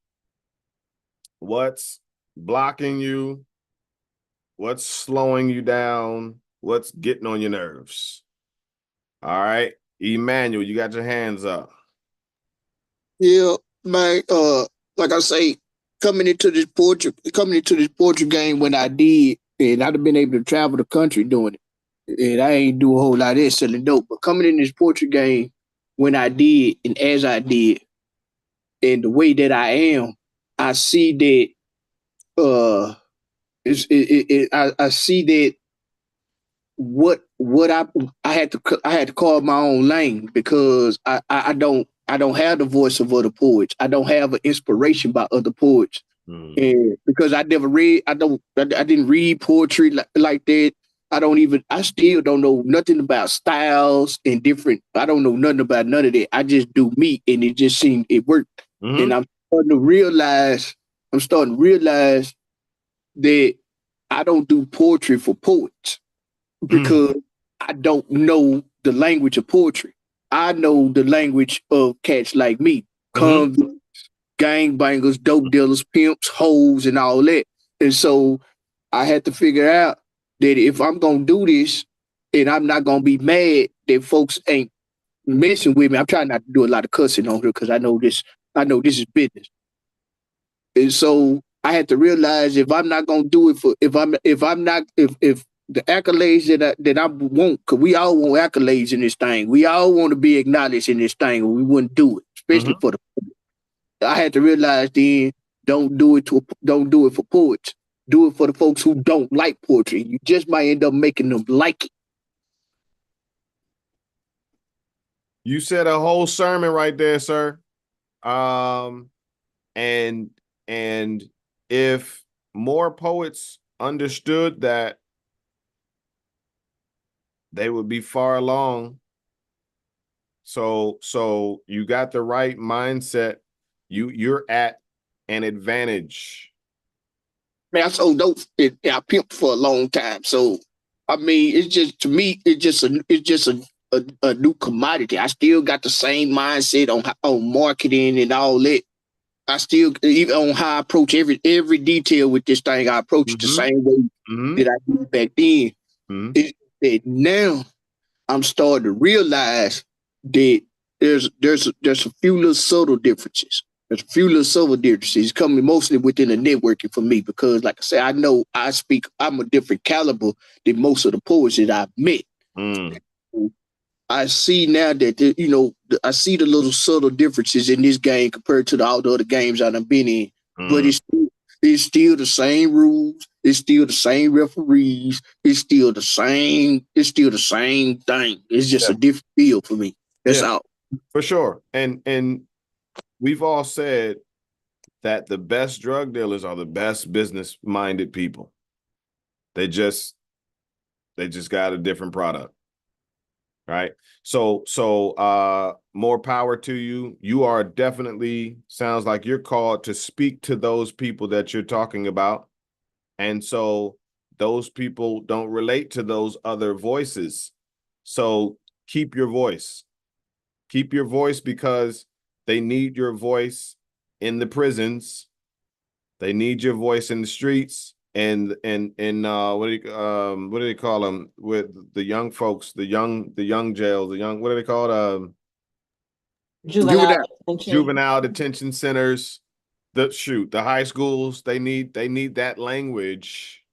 What's blocking you? What's slowing you down? What's getting on your nerves? All right, Emmanuel, you got your hands up. Yeah, man. Like I say, coming into this poetry game when I did, and I'd have been able to travel the country doing it. And I ain't do a whole lot of that selling dope. But coming in this poetry game when I did, and as I did, and the way that I am, I see that I see that what I had to carve my own lane, because I don't have the voice of other poets. I don't have an inspiration by other poets. And because I didn't read poetry like that. I still don't know nothing about styles and different. I don't know nothing about none of that. I just do me, and it just seemed it worked. And I'm starting to realize that I don't do poetry for poets, because I don't know the language of poetry. I know the language of cats like me, convicts, gangbangers, dope dealers, pimps, hoes, and all that. And so I had to figure out that if I'm gonna do this, and I'm not gonna be mad that folks ain't messing with me. I'm trying not to do a lot of cussing on here because I know this is business. And so I had to realize if I'm not gonna do it for if the accolades that I want, because we all want accolades in this thing. We all want to be acknowledged in this thing, or we wouldn't do it, especially for the. I had to realize then don't do it for poets. Do it for the folks who don't like poetry. You just might end up making them like it. You said a whole sermon right there, sir. And if more poets understood that, they would be far along. So you got the right mindset. You're at an advantage. Man, I sold dope. I pimped for a long time. So I mean, it's just, to me, it's just a new commodity. I still got the same mindset on marketing and all that. I still, even on how I approach every detail with this thing, I approach it the same way that I did back then. It's that now I'm starting to realize that there's a few little subtle differences. There's a few little subtle differences coming mostly within the networking for me, because like I said, I know I'm a different caliber than most of the poets that I've met. I see now that, I see the little subtle differences in this game compared to all the other games I've been in. But it's still the same rules. It's still the same referees. It's still the same thing. It's just a different feel for me. That's all. For sure. And we've all said that the best drug dealers are the best business-minded people. They just got a different product. Right. So more power to you. You are definitely, sounds like you're called to speak to those people that you're talking about. And so those people don't relate to those other voices. So keep your voice. Keep your voice, because they need your voice in the prisons. They need your voice in the streets. And what do they call them with the young folks, the young jails, what do they call it? Juvenile detention centers, the high schools. They need that language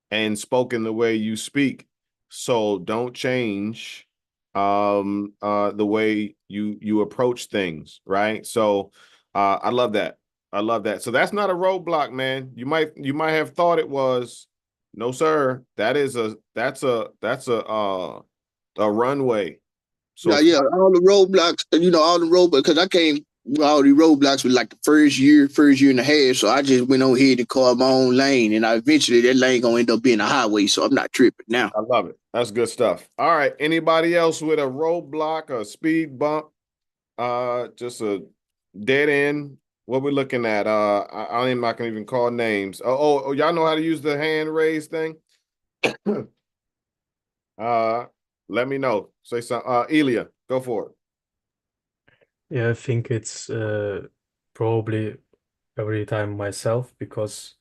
and spoken the way you speak. So don't change the way you approach things, right? So I love that. So that's not a roadblock, man. You might have thought it was. No, sir. That's a runway. So yeah, all the roadblocks, because I came with all the roadblocks with like the first year and a half. So I just went on ahead and carved my own lane, and eventually that lane gonna end up being a highway. So I'm not tripping now. I love it. That's good stuff. All right. Anybody else with a roadblock, a speed bump, just a dead end? What we're looking at? I'm not gonna even call names. Oh, y'all know how to use the hand raise thing? Let me know. Say something. Elia, go for it. Yeah, I think it's probably every time myself, because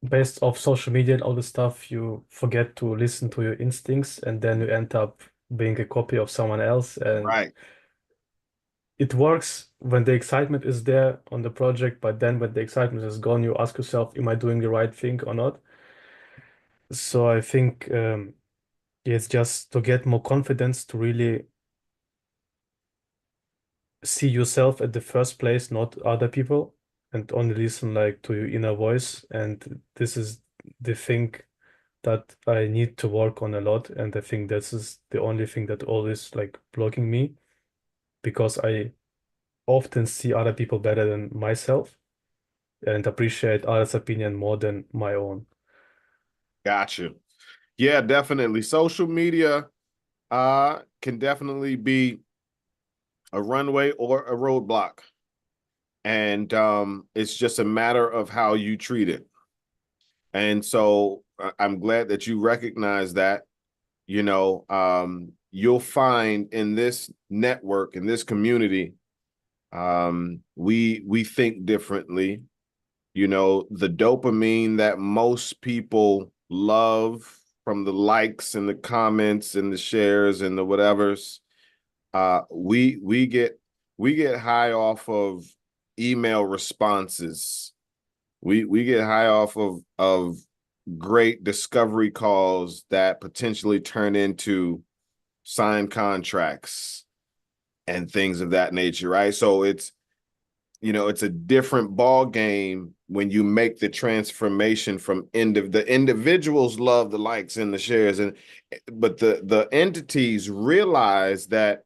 based off social media and all the stuff, you forget to listen to your instincts, and then you end up being a copy of someone else. And right. It works when the excitement is there on the project, but then when the excitement is gone, you ask yourself, am I doing the right thing or not? So I think it's just to get more confidence, to really see yourself at the first place, not other people, and only listen like to your inner voice. And this is the thing that I need to work on a lot. And I think this is the only thing that always like blocking me, because I often see other people better than myself and appreciate others' opinion more than my own. Gotcha. Yeah, definitely. Social media can definitely be a runway or a roadblock. And it's just a matter of how you treat it. And so I'm glad that you recognize that. You'll find in this network, in this community, We think differently. You know, the dopamine that most people love from the likes and the comments and the shares and the whatevers, we get high off of email responses. We get high off of great discovery calls that potentially turn into signed contracts and things of that nature, right? So it's, you know, it's a different ball game when you make the transformation from the individuals love the likes and the shares, but the entities realize that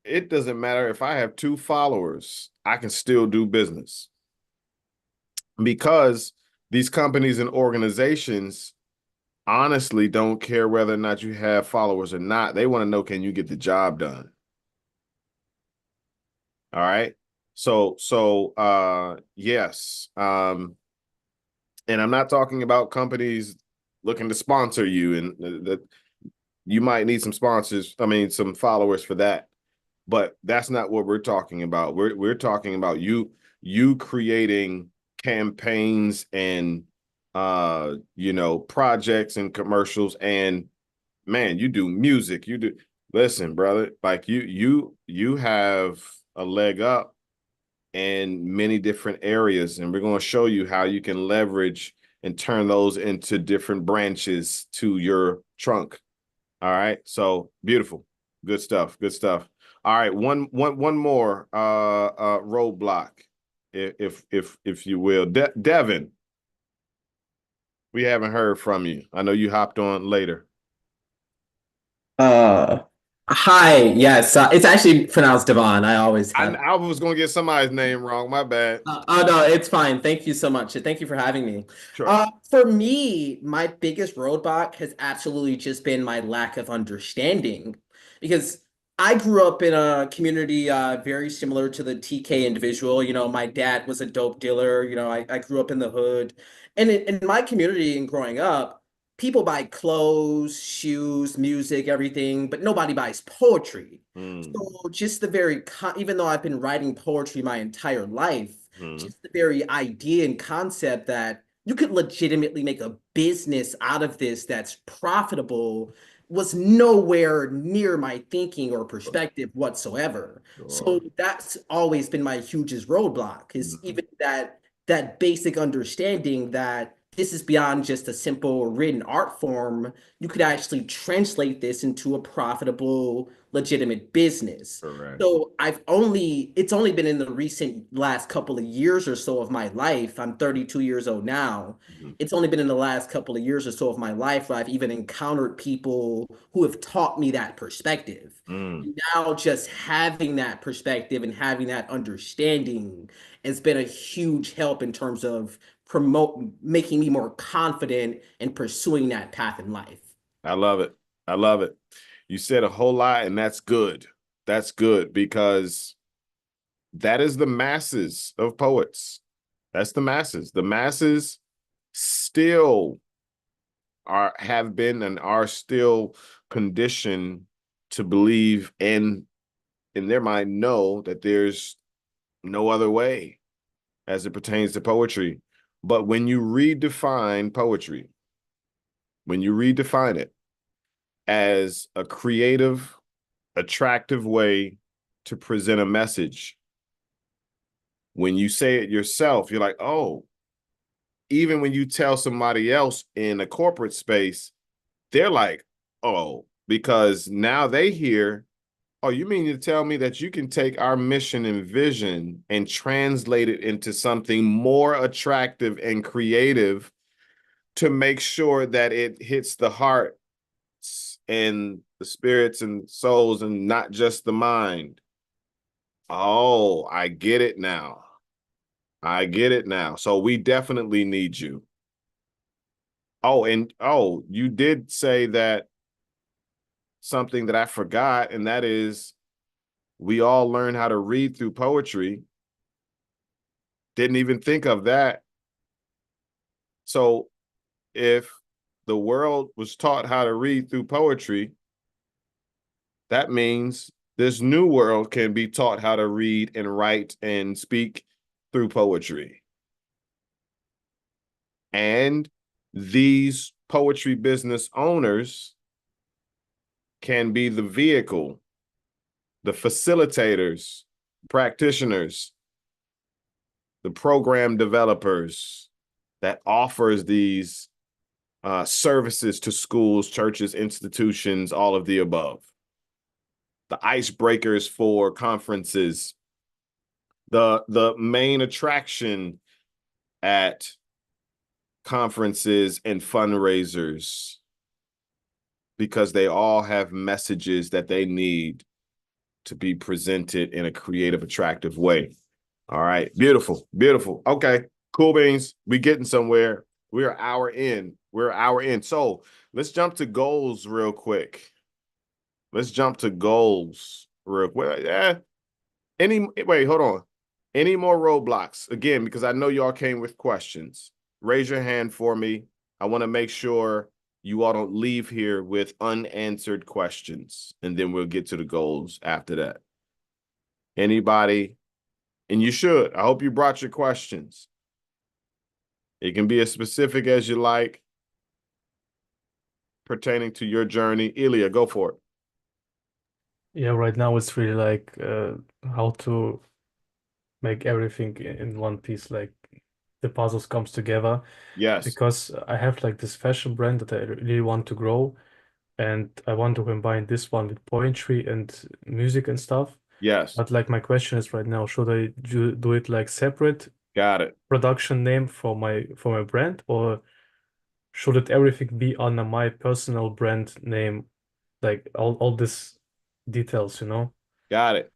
it doesn't matter if I have 2 followers, I can still do business, because these companies and organizations honestly don't care whether or not you have followers or not. They want to know, can you get the job done? All right. So yes. And I'm not talking about companies looking to sponsor you, and that you might need some sponsors, I mean some followers for that. But that's not what we're talking about. We're talking about you creating campaigns and you know, projects and commercials, and man, you do music, you do, listen, brother, like you have a leg up in many different areas, and we're going to show you how you can leverage and turn those into different branches to your trunk. All right, so beautiful, good stuff, good stuff. All right, one more roadblock, if you will. Devin, we haven't heard from you. I know you hopped on later. Hi. Yes, it's actually pronounced Devon. I always have. I was gonna get somebody's name wrong. My bad. Oh no, it's fine. Thank you so much. Thank you for having me. Sure. For me, my biggest roadblock has absolutely just been my lack of understanding, because I grew up in a community very similar to the TK individual. You know, my dad was a dope dealer. You know, I grew up in the hood, and in my community and growing up, people buy clothes, shoes, music, everything, but nobody buys poetry. So just the very, even though I've been writing poetry my entire life, just the very idea and concept that you could legitimately make a business out of this that's profitable was nowhere near my thinking or perspective whatsoever. So that's always been my hugest roadblock, is even that basic understanding that this is beyond just a simple written art form. You could actually translate this into a profitable, legitimate business. Correct. So it's only been in the recent last couple of years or so of my life. I'm 32 years old now. It's only been in the last couple of years or so of my life where I've even encountered people who have taught me that perspective. Now just having that perspective and having that understanding has been a huge help in terms of making me more confident in pursuing that path in life. I love it. I love it. You said a whole lot, and that's good. That's good, because that is the masses of poets. That's the masses. The masses still have been and are still conditioned to believe and in their mind know that there's no other way as it pertains to poetry. But when you redefine poetry, when you redefine it as a creative, attractive way to present a message, when you say it yourself, you're like, oh, even when you tell somebody else in a corporate space, they're like, oh, because now they hear, oh, you mean to tell me that you can take our mission and vision and translate it into something more attractive and creative to make sure that it hits the hearts and the spirits and souls and not just the mind. Oh, I get it now. I get it now. So we definitely need you. Oh, and you did say that something that I forgot, and that is we all learn how to read through poetry. Didn't even think of that. So if the world was taught how to read through poetry, that means this new world can be taught how to read and write and speak through poetry. And these poetry business owners can be the vehicle, the facilitators, practitioners, the program developers that offers these services to schools, churches, institutions, all of the above. The icebreakers for conferences, the main attraction at conferences and fundraisers, because they all have messages that they need to be presented in a creative, attractive way. All right, beautiful, beautiful. Okay, cool beans. We getting somewhere. We're an hour in. We're an hour in. So let's jump to goals real quick. Let's jump to goals real quick. Yeah. Wait, hold on. Any more roadblocks? Again, because I know y'all came with questions. Raise your hand for me. I want to make sure you all don't leave here with unanswered questions, and then we'll get to the goals after that. Anybody? And you should. I hope you brought your questions. It can be as specific as you like pertaining to your journey. Ilya, go for it. Yeah, right now it's really like how to make everything in one piece, like the puzzles comes together. Yes. Because I have like this fashion brand that I really want to grow, and I want to combine this one with poetry and music and stuff. Yes. But like my question is right now, should I do it like separate Got it. production name for my brand, or should it everything be under my personal brand name, like all this details, you know? Got it.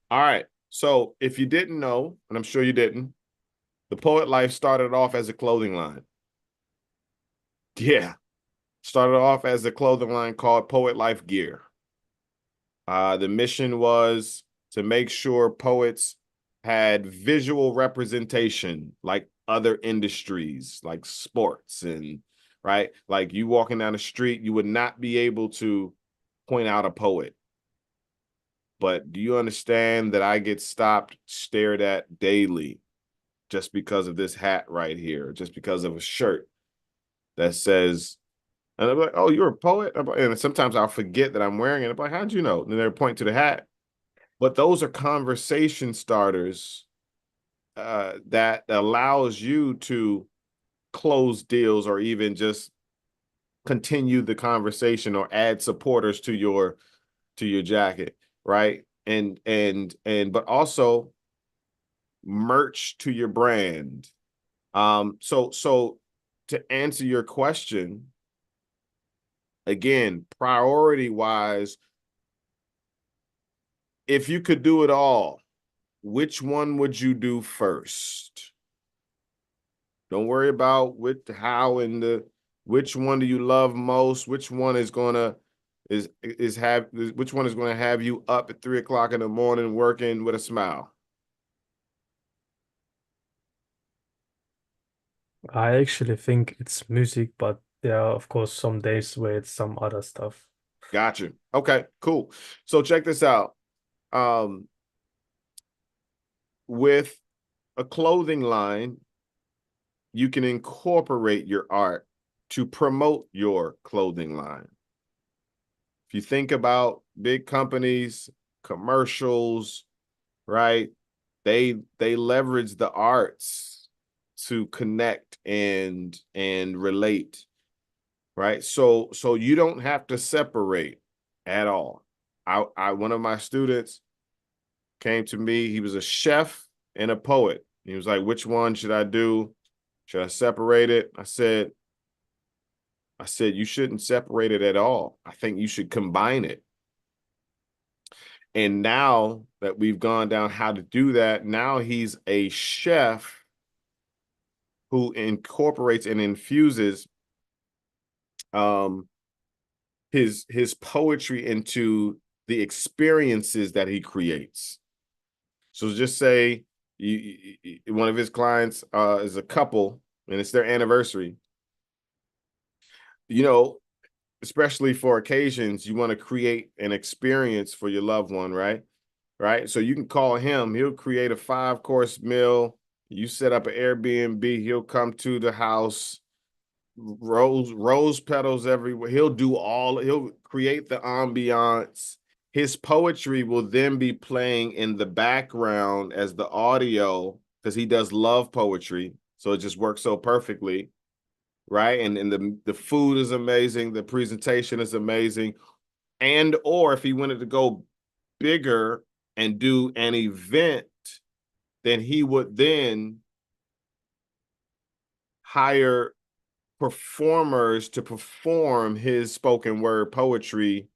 All right. So if you didn't know, and I'm sure you didn't, the Poet Life started off as a clothing line. Yeah. Started off as a clothing line called Poet Life Gear. The mission was to make sure poets had visual representation like other industries, like sports and, right? Like you walking down the street, you would not be able to point out a poet. But do you understand that I get stopped, stared at daily just because of this hat right here, just because of a shirt that says, and I'm like, oh, you're a poet? And sometimes I'll forget that I'm wearing it. I'm like, how'd you know? And then they point to the hat. But those are conversation starters that allows you to close deals or even just continue the conversation or add supporters to your jacket, right? And but also merch to your brand. So to answer your question, again, priority wise, if you could do it all, which one would you do first? Don't worry about how and which one do you love most? Which one is gonna which one is gonna have you up at 3 o'clock in the morning working with a smile? I actually think it's music, but there are of course some days where it's some other stuff. Gotcha. Okay, cool. So check this out. With a clothing line, you can incorporate your art to promote your clothing line. If you think about big companies, commercials, right? They leverage the arts to connect and relate, right? So you don't have to separate at all. One of my students came to me. He was a chef and a poet. He was like, which one should I do? Should I separate it? I said, you shouldn't separate it at all. I think you should combine it. And now that we've gone down how to do that, now he's a chef who incorporates and infuses his poetry into the experiences that he creates. So just say one of his clients is a couple and it's their anniversary. You know, especially for occasions, you want to create an experience for your loved one, right? Right. So you can call him, he'll create a 5-course meal. You set up an Airbnb, he'll come to the house, rose petals everywhere. He'll create the ambiance. His poetry will then be playing in the background as the audio, because he does love poetry. So it just works so perfectly. Right. And the food is amazing, the presentation is amazing. And or if he wanted to go bigger and do an event, then he would then hire performers to perform his spoken word poetry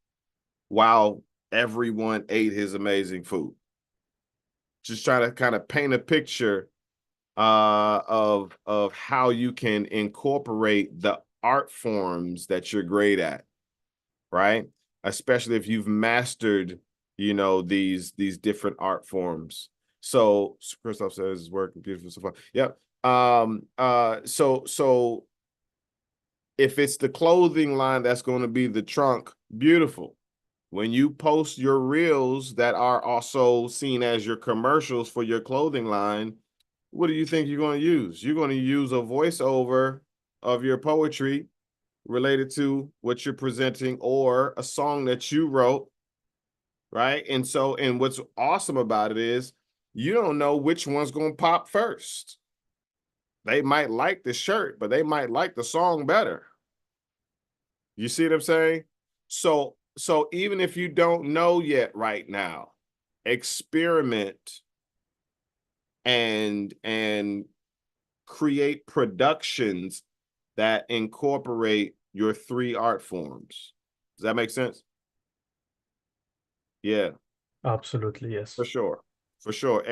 while everyone ate his amazing food. Just trying to kind of paint a picture of how you can incorporate the art forms that you're great at, right? Especially if you've mastered, these different art forms. So Christoph says it's working beautiful so far. Yep. So if it's the clothing line that's going to be the trunk, beautiful. When you post your reels that are also seen as your commercials for your clothing line, what do you think you're going to use? You're going to use a voiceover of your poetry related to what you're presenting, or a song that you wrote, right? And what's awesome about it is you don't know which one's going to pop first. They might like the shirt, but they might like the song better. You see what I'm saying? So even if you don't know yet right now, experiment and create productions that incorporate your 3 art forms. Does that make sense? Yeah, Absolutely, yes. for sure. For sure.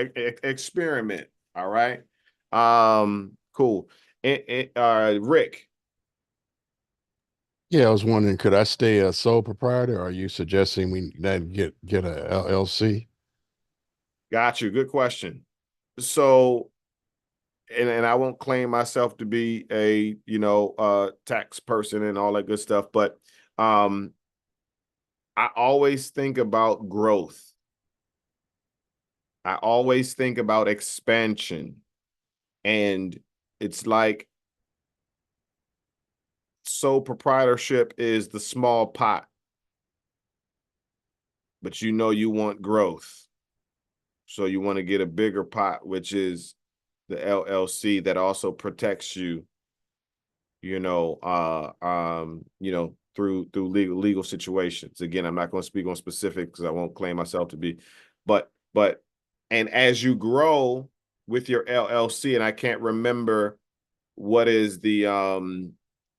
Experiment. All right. Cool. Rick. Yeah, I was wondering, could I stay a sole proprietor? Or are you suggesting we then get a LLC? Got you. Good question. So, and I won't claim myself to be a, tax person and all that good stuff, but I always think about growth. I always think about expansion. And it's like, sole proprietorship is the small pot, but you want growth. So you want to get a bigger pot, which is the LLC that also protects you, through legal situations. Again, I'm not going to speak on specifics because I won't claim myself to be, but and as you grow with your LLC, and I can't remember what is the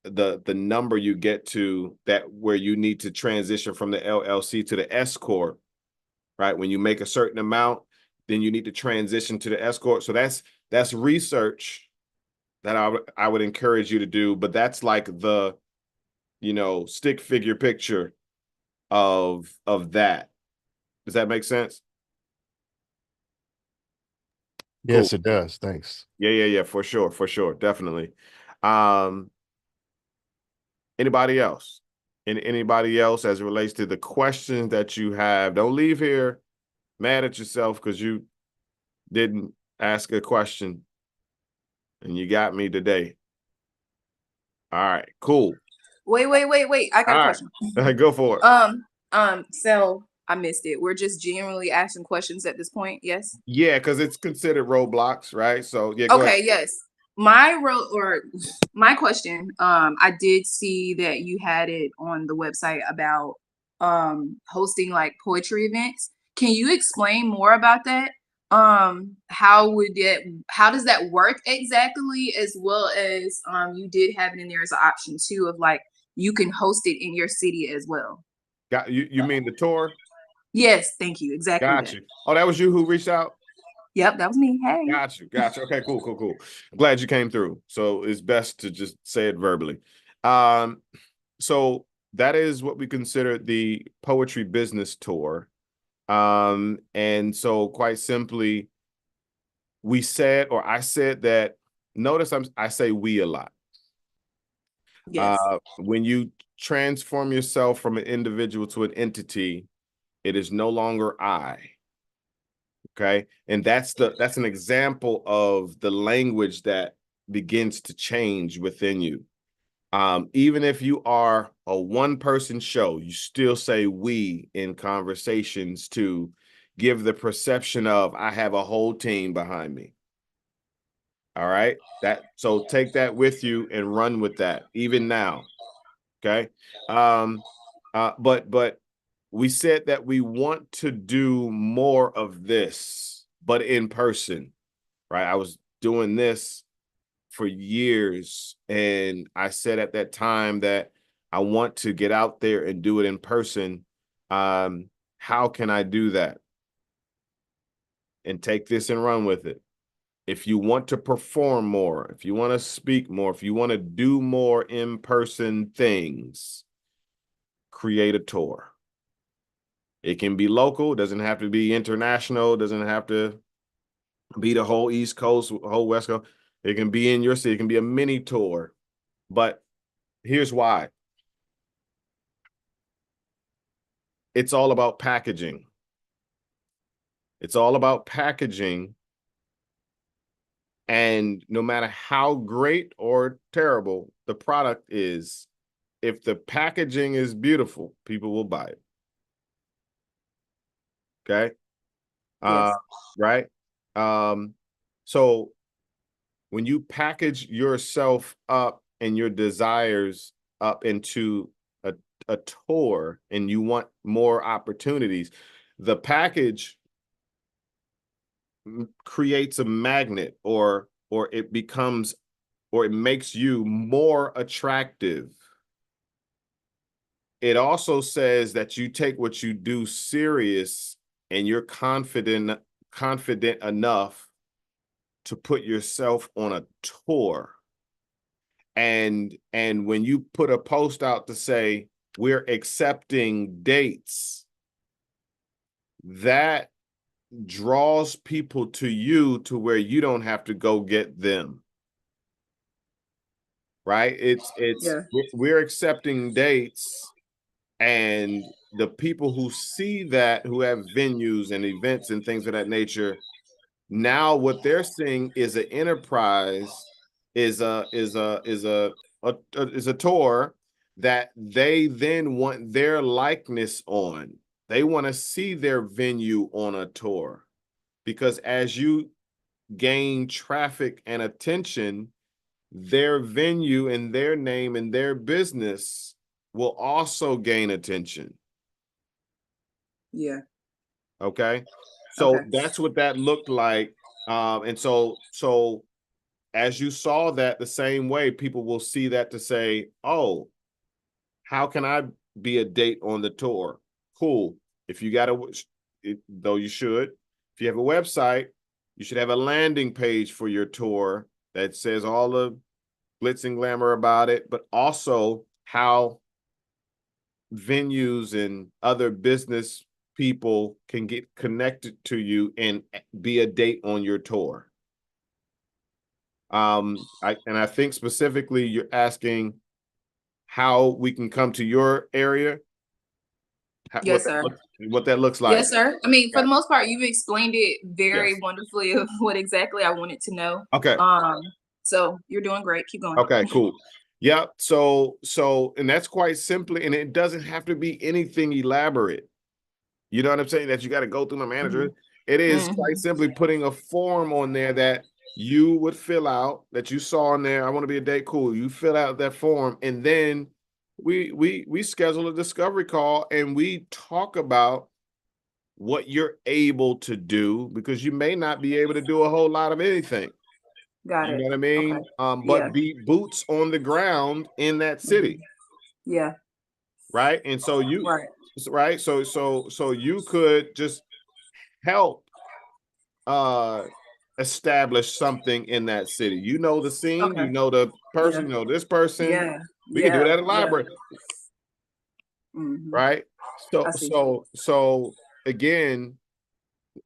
number you get to, that where you need to transition from the LLC to the S corp, right? When you make a certain amount, then you need to transition to the S corp. So that's research that I would encourage you to do, but that's like the stick figure picture of that. Does that make sense? Yes, Cool. it does. Thanks. Yeah, for sure, definitely. Anybody else? Anybody else as it relates to the questions that you have? Don't leave here mad at yourself because you didn't ask a question and you got me today. All right, cool. Wait. I got a question. Right. Go for it. So I missed it. We're just genuinely asking questions at this point, yes? Yeah, because it's considered roadblocks, right? So yeah, go ahead. Yes. My question, I did see that you had it on the website about hosting like poetry events. Can you explain more about that? How does that work exactly, as well as you did have it in there as an option too, of like you can host it in your city as well. Got you mean the tour? Yes, thank you. Exactly. Got you. Oh, that was you who reached out? Yep, that was me. Hey. Got you. Okay, cool. I'm glad you came through. So it's best to just say it verbally. So that is what we consider the Poetry Business Tour. And so quite simply, I said that, notice I say we a lot. Yes. When you transform yourself from an individual to an entity, it is no longer I. Okay. And that's an example of the language that begins to change within you. Even if you are a one-person show, you still say we in conversations to give the perception of I have a whole team behind me. All right. So take that with you and run with that even now. Okay. But we said that we want to do more of this, but in person, right? I was doing this for years, and I said at that time that I want to get out there and do it in person. How can I do that? And take this and run with it. If you want to perform more, if you want to speak more, if you want to do more in-person things, create a tour. It can be local, doesn't have to be international, doesn't have to be the whole East Coast, whole West Coast. It can be in your city, it can be a mini tour. But here's why. It's all about packaging. It's all about packaging. And no matter how great or terrible the product is, if the packaging is beautiful, people will buy it. Okay. Yes. Right. So when you package yourself up and your desires up into a tour and you want more opportunities, the package creates a magnet or it becomes, or it makes you more attractive. It also says that you take what you do serious and you're confident enough to put yourself on a tour. And when you put a post out to say we're accepting dates, that draws people to you to where you don't have to go get them. Right? Yeah. We're accepting dates, and the people who see that, who have venues and events and things of that nature, now what they're seeing is an enterprise, is a tour that they then want their likeness on. They want to see their venue on a tour, because as you gain traffic and attention, their venue and their name and their business will also gain attention. Yeah. Okay. So Okay. that's what that looked like. And so as you saw that the same way, people will see that to say, oh, how can I be a date on the tour? Cool. If you got though you should, if you have a website, you should have a landing page for your tour that says all the glitz and glamour about it, but also how venues and other business people can get connected to you and be a date on your tour. I think specifically you're asking how we can come to your area. Yes, sir. What that looks like. Yes, sir. I mean, for Yeah. the most part, you've explained it very Yes. wonderfully of what exactly I wanted to know. Okay. So you're doing great. Keep going. Okay, cool. Yeah. So, and that's quite simply, and it doesn't have to be anything elaborate. You know what I'm saying? That you got to go through my manager. It is quite simply putting a form on there that you would fill out, that you saw in there. I want to be a date. Cool. You fill out that form, and then we schedule a discovery call and we talk about what you're able to do, because you may not be able to do a whole lot of anything. Got You it. know what I mean? Okay. But Yeah. be boots on the ground in that city. Yeah. Right. And so right. So you could just help establish something in that city. You know the scene, Okay. you know the person, Yeah. you know this person. Yeah. We can do it Yeah. at a library. Right. I see. So again,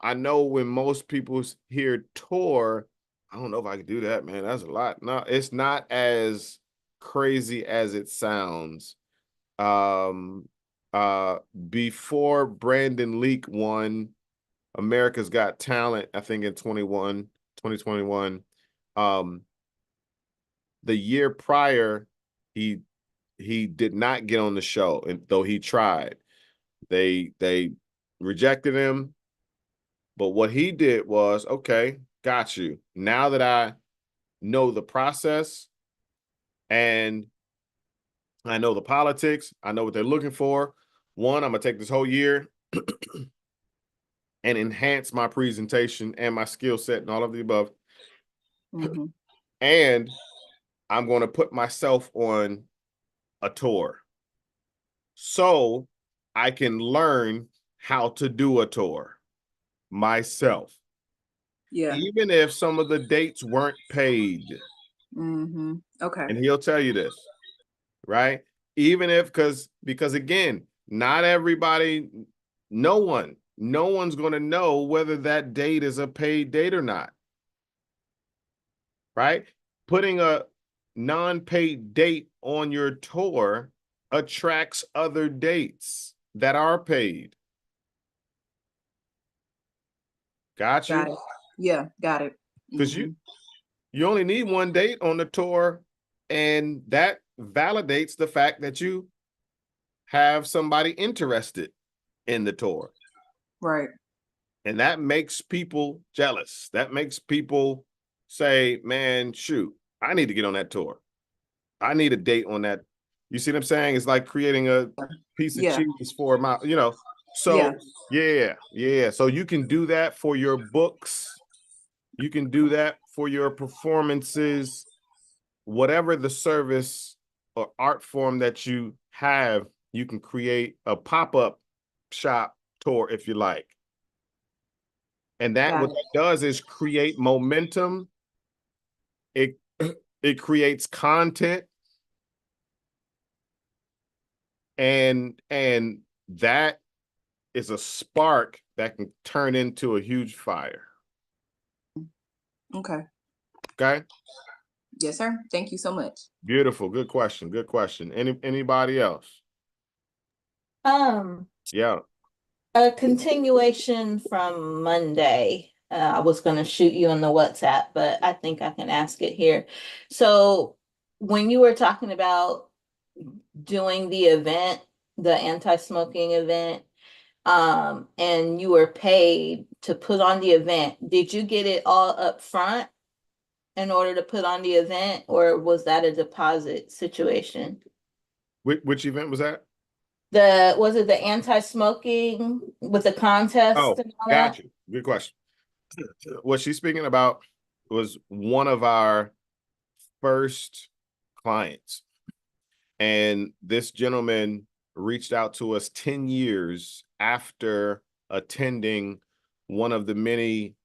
I know when most people hear tour, I don't know if I can do that, man. That's a lot. No, it's not as crazy as it sounds, before Brandon Leak won America's Got Talent, I think in 2021, the year prior, he did not get on the show, and though he tried. They rejected him. But what he did was, okay, got you. Now that I know the process and I know the politics, I know what they're looking for. One, I'm gonna take this whole year and enhance my presentation and my skill set and all of the above. Mm-hmm. And I'm going to put myself on a tour so I can learn how to do a tour myself. Yeah. Even if some of the dates weren't paid. Mm-hmm. Okay. And he'll tell you this, right? Even if, because again, not everybody, no one's going to know whether that date is a paid date or not, right? Putting a non-paid date on your tour attracts other dates that are paid. Got you? Got it. Yeah, got it. Because you only need one date on the tour, and that validates the fact that you have somebody interested in the tour. Right. And that makes people jealous. That makes people say, man, shoot, I need to get on that tour. I need a date on that. You see what I'm saying? It's like creating a piece of cheese for my, So yeah. So you can do that for your books. You can do that for your performances, whatever the service or art form that you have, you can create a pop-up shop tour if you like. And that what that does is create momentum. It creates content. And that is a spark that can turn into a huge fire. Okay. Okay. Yes, sir. Thank you so much. Beautiful. Good question. Good question. Anybody else? Yeah. A continuation from Monday. I was going to shoot you on the WhatsApp, but I think I can ask it here. So when you were talking about doing the event, the anti-smoking event, and you were paid to put on the event, did you get it all up front in order to put on the event, or was that a deposit situation? Which event was that? Was it the anti-smoking with the contest? Oh, and all got that? you. Good question. What she's speaking about was one of our first clients. And this gentleman reached out to us 10 years after attending one of the many,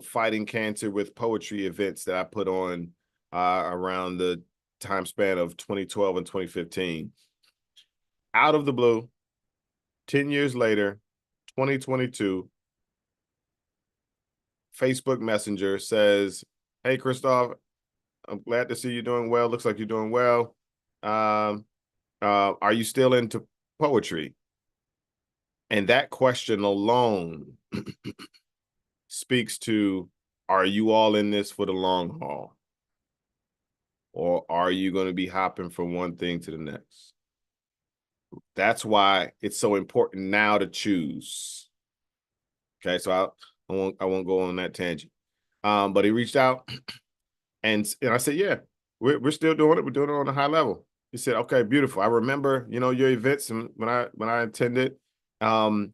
fighting cancer with poetry events that I put on around the time span of 2012 and 2015. Out of the blue, 10 years later, 2022, Facebook Messenger says, "Hey, Christoph, I'm glad to see you doing well. Looks like you're doing well. Are you still into poetry?" And that question alone speaks to, are you all in this for the long haul? Or are you going to be hopping from one thing to the next? That's why it's so important now to choose. Okay, so I won't go on that tangent. But he reached out and I said, yeah, we're still doing it. We're doing it on a high level. He said, okay, beautiful. I remember, your events, and when I attended, I'm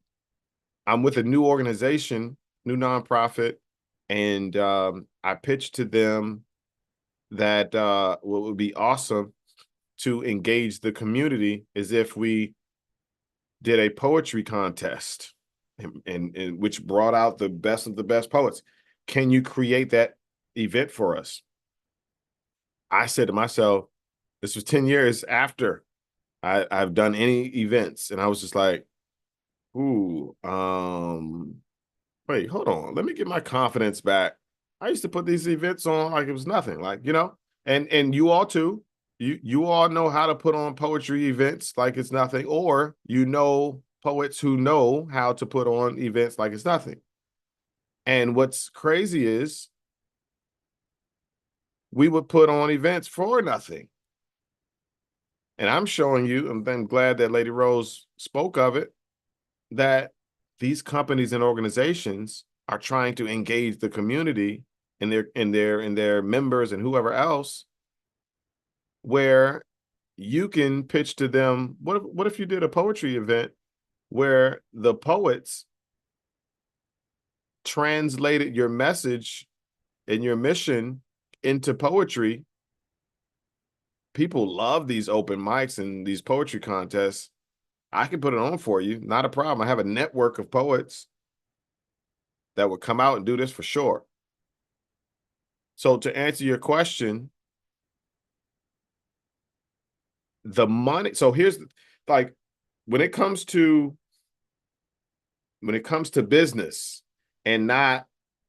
with a new organization, new nonprofit, and I pitched to them that what would be awesome to engage the community is if we did a poetry contest, and which brought out the best of the best poets. Can you create that event for us? I said to myself, this was 10 years after I've done any events, and I was just like, ooh, wait, hold on. Let me get my confidence back. I used to put these events on like it was nothing, and you all too. You all know how to put on poetry events like it's nothing, or you know poets who know how to put on events like it's nothing. And what's crazy is we would put on events for nothing. And I'm showing you, and I'm glad that Lady Rose spoke of it, that these companies and organizations are trying to engage the community and their members and whoever else, where you can pitch to them. What if you did a poetry event where the poets translated your message and your mission into poetry? People love these open mics and these poetry contests. I can put it on for you, not a problem. I have a network of poets that would come out and do this for sure. So to answer your question, the money, so here's like when it comes to business and not,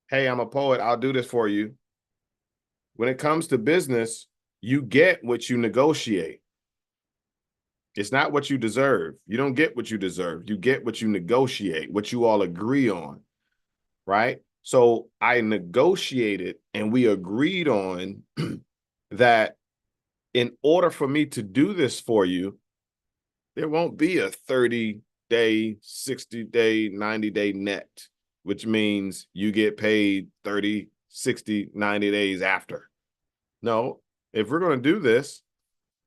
hey, I'm a poet, I'll do this for you. When it comes to business, you get what you negotiate. It's not what you deserve. You don't get what you deserve. You get what you negotiate, what you all agree on, right? So I negotiated and we agreed on that in order for me to do this for you, there won't be a 30-day, 60-day, 90-day net, which means you get paid 30, 60, 90 days after. No, if we're going to do this,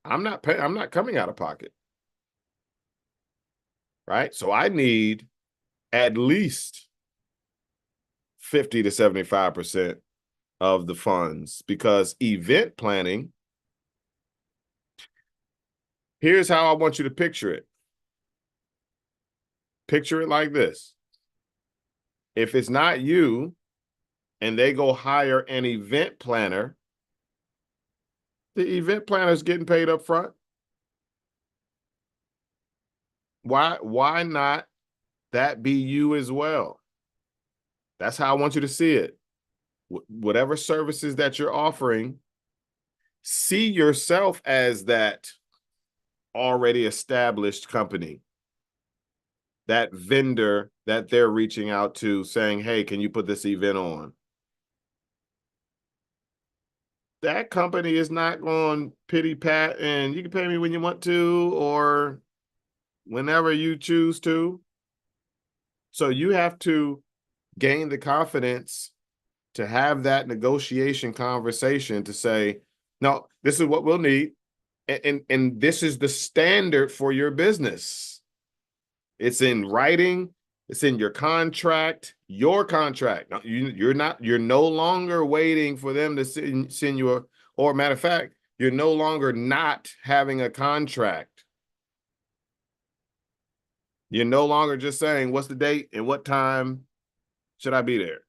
I'm not coming out of pocket. Right? So I need at least 50 to 75% of the funds, because event planning, here's how I want you to picture it. Picture it like this. If it's not you and they go hire an event planner, the event planner is getting paid up front. Why not that be you as well? That's how I want you to see it. Whatever services that you're offering, see yourself as that already established company, that vendor that they're reaching out to saying, hey, can you put this event on? That company is not going pity pat and you can pay me when you want to or whenever you choose to. So you have to gain the confidence to have that negotiation conversation to say, no, this is what we'll need. And this is the standard for your business. It's in writing. It's in your contract. You're no longer waiting for them to send you or matter of fact, you're no longer not having a contract. You're no longer just saying, what's the date and what time should I be there?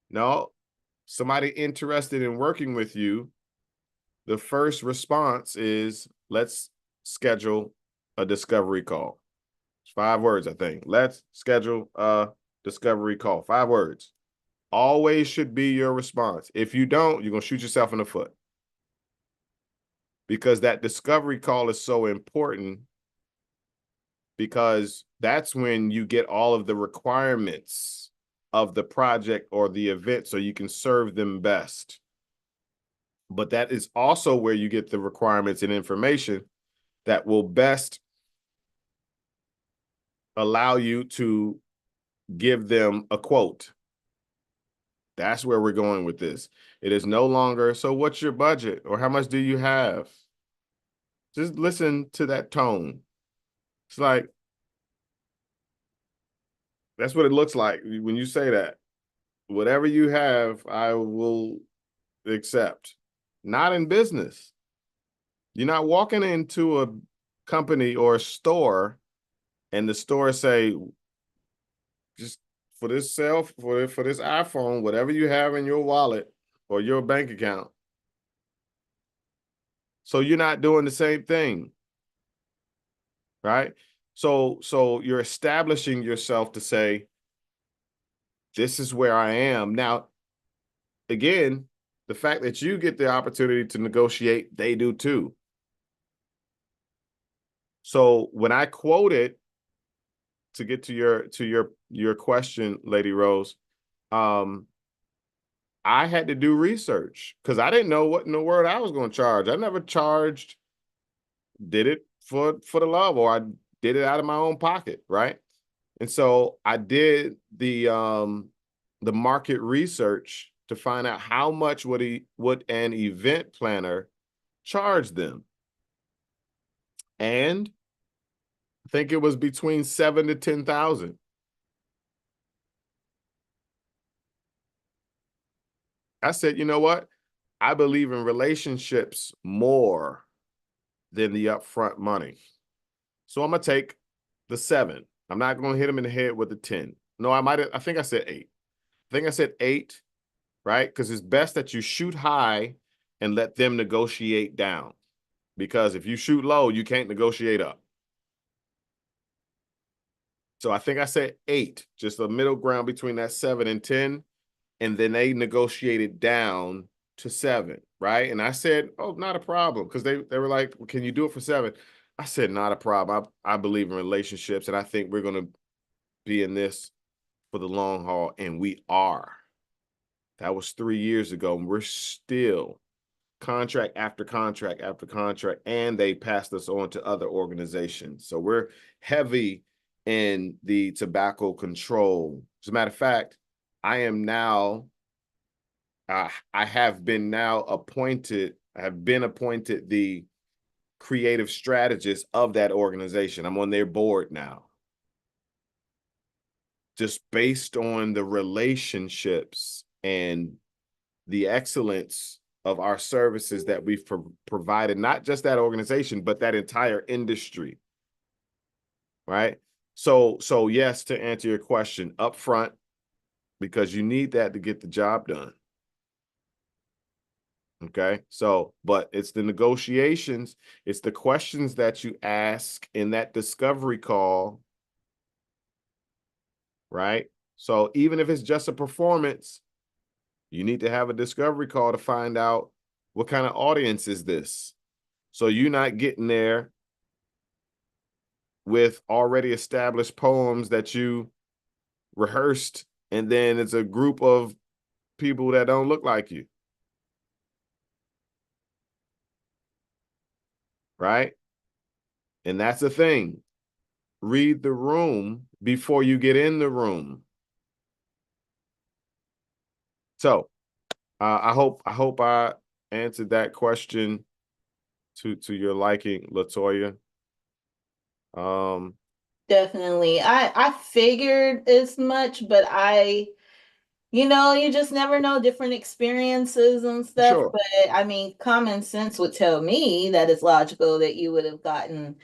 No, somebody interested in working with you, the first response is, let's schedule a discovery call. It's 5 words, I think. Let's schedule a discovery call. 5 words. Always should be your response. If you don't, you're going to shoot yourself in the foot. Because that discovery call is so important, because that's when you get all of the requirements of the project or the event so you can serve them best. But that is also where you get the requirements and information that will best allow you to give them a quote. That's where we're going with this. It is no longer, so what's your budget or how much do you have? Just listen to that tone. It's like, that's what it looks like when you say that. Whatever you have, I will accept. Not in business. You're not walking into a company or a store and the store say, just for this for this iPhone, whatever you have in your wallet or your bank account. So you're not doing the same thing, right? So you're establishing yourself to say, this is where I am. Now, again, the fact that you get the opportunity to negotiate, they do too. So when I quoted, to get to your question, Lady Rose, I had to do research because I didn't know what in the world I was going to charge. I never charged, did it for the love, or I did it out of my own pocket, right? And so I did the market research to find out how much would an event planner charge them. And I think it was between 7,000 to 10,000. I said, you know what? I believe in relationships more than the upfront money. So I'm gonna take the 7. I'm not gonna hit him in the head with the 10. No, I think I said 8. I think I said 8, right? Because it's best that you shoot high and let them negotiate down. Because if you shoot low, you can't negotiate up. So I think I said 8, just a middle ground between that 7 and 10. And then they negotiated down to 7, right? And I said, oh, not a problem. Because they were like, well, can you do it for 7? I said, not a problem. I believe in relationships, and I think we're going to be in this for the long haul, and we are. That was 3 years ago, and we're still contract after contract after contract, and they passed us on to other organizations. So we're heavy in the tobacco control. As a matter of fact, I am now, I have been appointed the creative strategist of that organization. I'm on their board now. Just based on the relationships and the excellence of our services that we've provided, not just that organization, but that entire industry, right? So yes, to answer your question, upfront, because you need that to get the job done. Okay, so, but it's the negotiations, it's the questions that you ask in that discovery call, right? So even if it's just a performance, you need to have a discovery call to find out what kind of audience is this. So you're not getting there with already established poems that you rehearsed, and then it's a group of people that don't look like you. Right? And that's the thing. Read the room before you get in the room. So I hope I answered that question to your liking, Latoya. Definitely. I figured as much, but you just never know, different experiences and stuff. Sure. But I mean, common sense would tell me that it's logical that you would have gotten,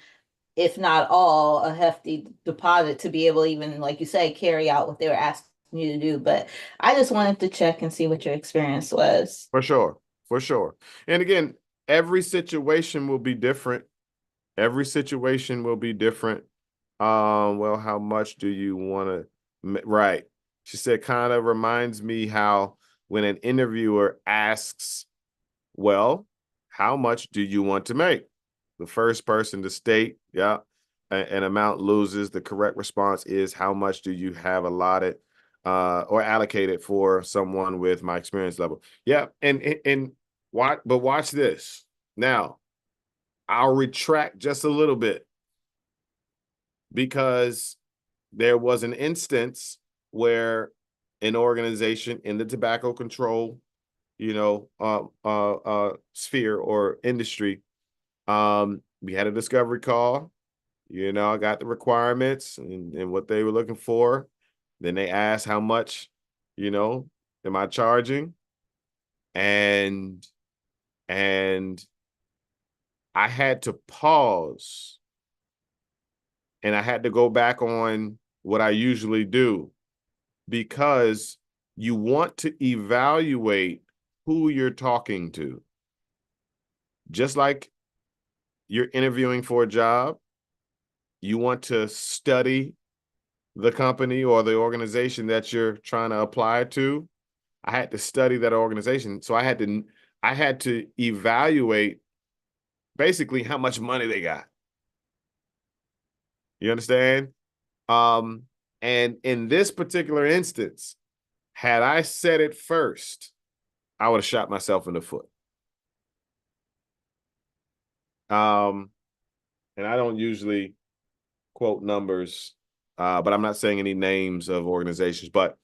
if not all, a hefty deposit to be able to even, like you say, carry out what they were asking you to do. But I just wanted to check and see what your experience was. For sure. For sure. And again, every situation will be different. Every situation will be different. Well, how much do you want to, right. She said, kind of reminds me how when an interviewer asks, well, how much do you want to make? The first person to state, yeah, an amount loses. The correct response is, how much do you have allotted or allocated for someone with my experience level? Yeah, and watch this. Now, I'll retract just a little bit, because there was an instance where an organization in the tobacco control, sphere or industry, we had a discovery call. I got the requirements and what they were looking for. Then they asked how much, am I charging? And I had to pause, and I had to go back on what I usually do, because you want to evaluate who you're talking to. Just like you're interviewing for a job, you want to study the company or the organization that you're trying to apply to. I had to study that organization. So I had to evaluate basically how much money they got. You understand? And in this particular instance, had I said it first, I would have shot myself in the foot. And I don't usually quote numbers, but I'm not saying any names of organizations, but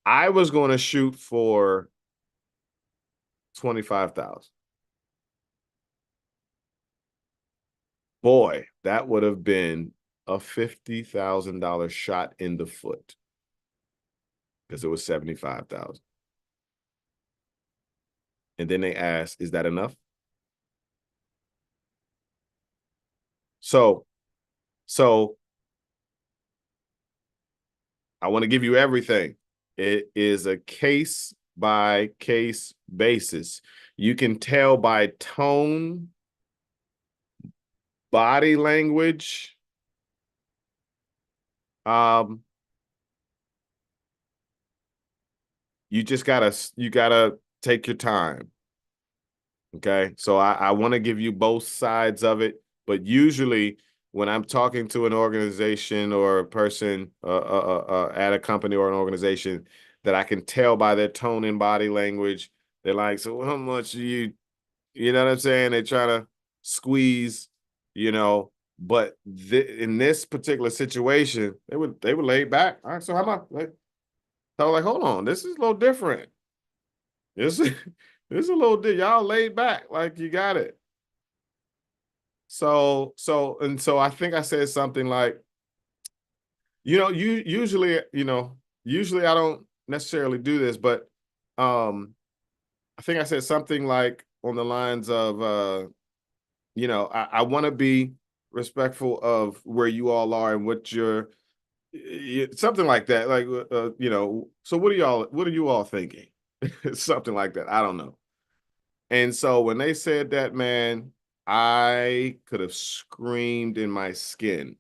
I was going to shoot for 25,000. Boy, that would have been a $50,000 shot in the foot because it was 75,000. And then they asked, is that enough? So I want to give you everything. It is a case by case basis. You can tell by tone, body language, you gotta take your time. Okay. So I want to give you both sides of it, but usually when I'm talking to an organization or a person at a company or an organization that I can tell by their tone and body language, they're like, so how much you know what I'm saying? They try to squeeze, but in this particular situation, they would lay back. All right, so how much? I was like, hold on, this is a little different. This is a little different. Y'all laid back, like you got it. So I think I said something like, usually I don't necessarily do this, but I think I said something like on the lines of I want to be respectful of where you all are and what you're something like that. Like so what are you all thinking? Something like that. I don't know. And so when they said that, man, I could have screamed in my skin.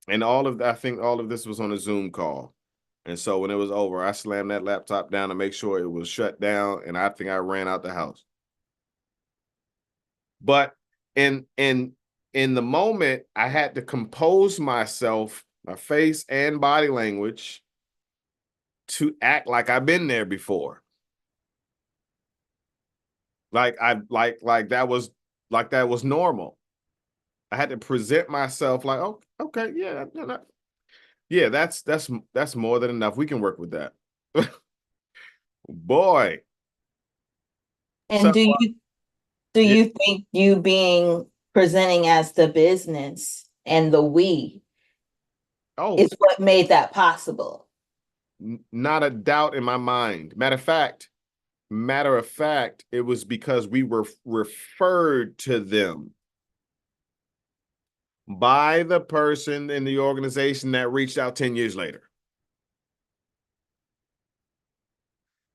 And I think all of this was on a Zoom call. And so when it was over, I slammed that laptop down to make sure it was shut down. And I think I ran out the house. But in the moment, I had to compose myself, my face and body language, to act like I've been there before. Like that was normal. I had to present myself like, oh, okay, yeah, that's more than enough. We can work with that. Boy. And do you think you being presenting as the business and the we is what made that possible? Not a doubt in my mind. Matter of fact, it was because we were referred to them by the person in the organization that reached out 10 years later.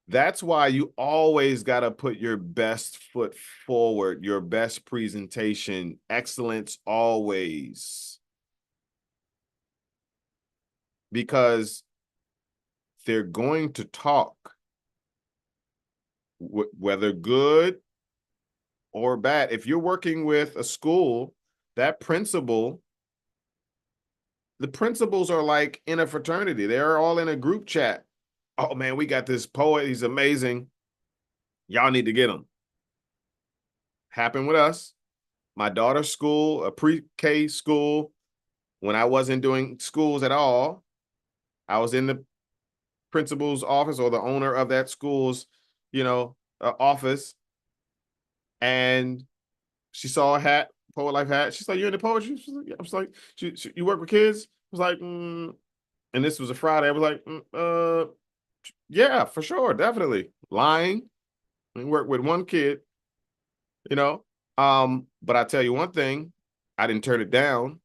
That's why you always got to put your best foot forward, your best presentation, excellence always. Because they're going to talk, whether good or bad. If you're working with a school, the principals are like in a fraternity. They're all in a group chat. Oh man, we got this poet. He's amazing. Y'all need to get him. Happened with us. My daughter's school, a pre-K school, when I wasn't doing schools at all, I was in the principal's office or the owner of that school's, office. And she saw a hat, Poet Life hat. She's like, "You're into poetry?" She's like, yeah. I was like, "You work with kids?" I was like, And this was a Friday. I was like, yeah, for sure, definitely. Lying. I work with one kid, But I tell you one thing, I didn't turn it down.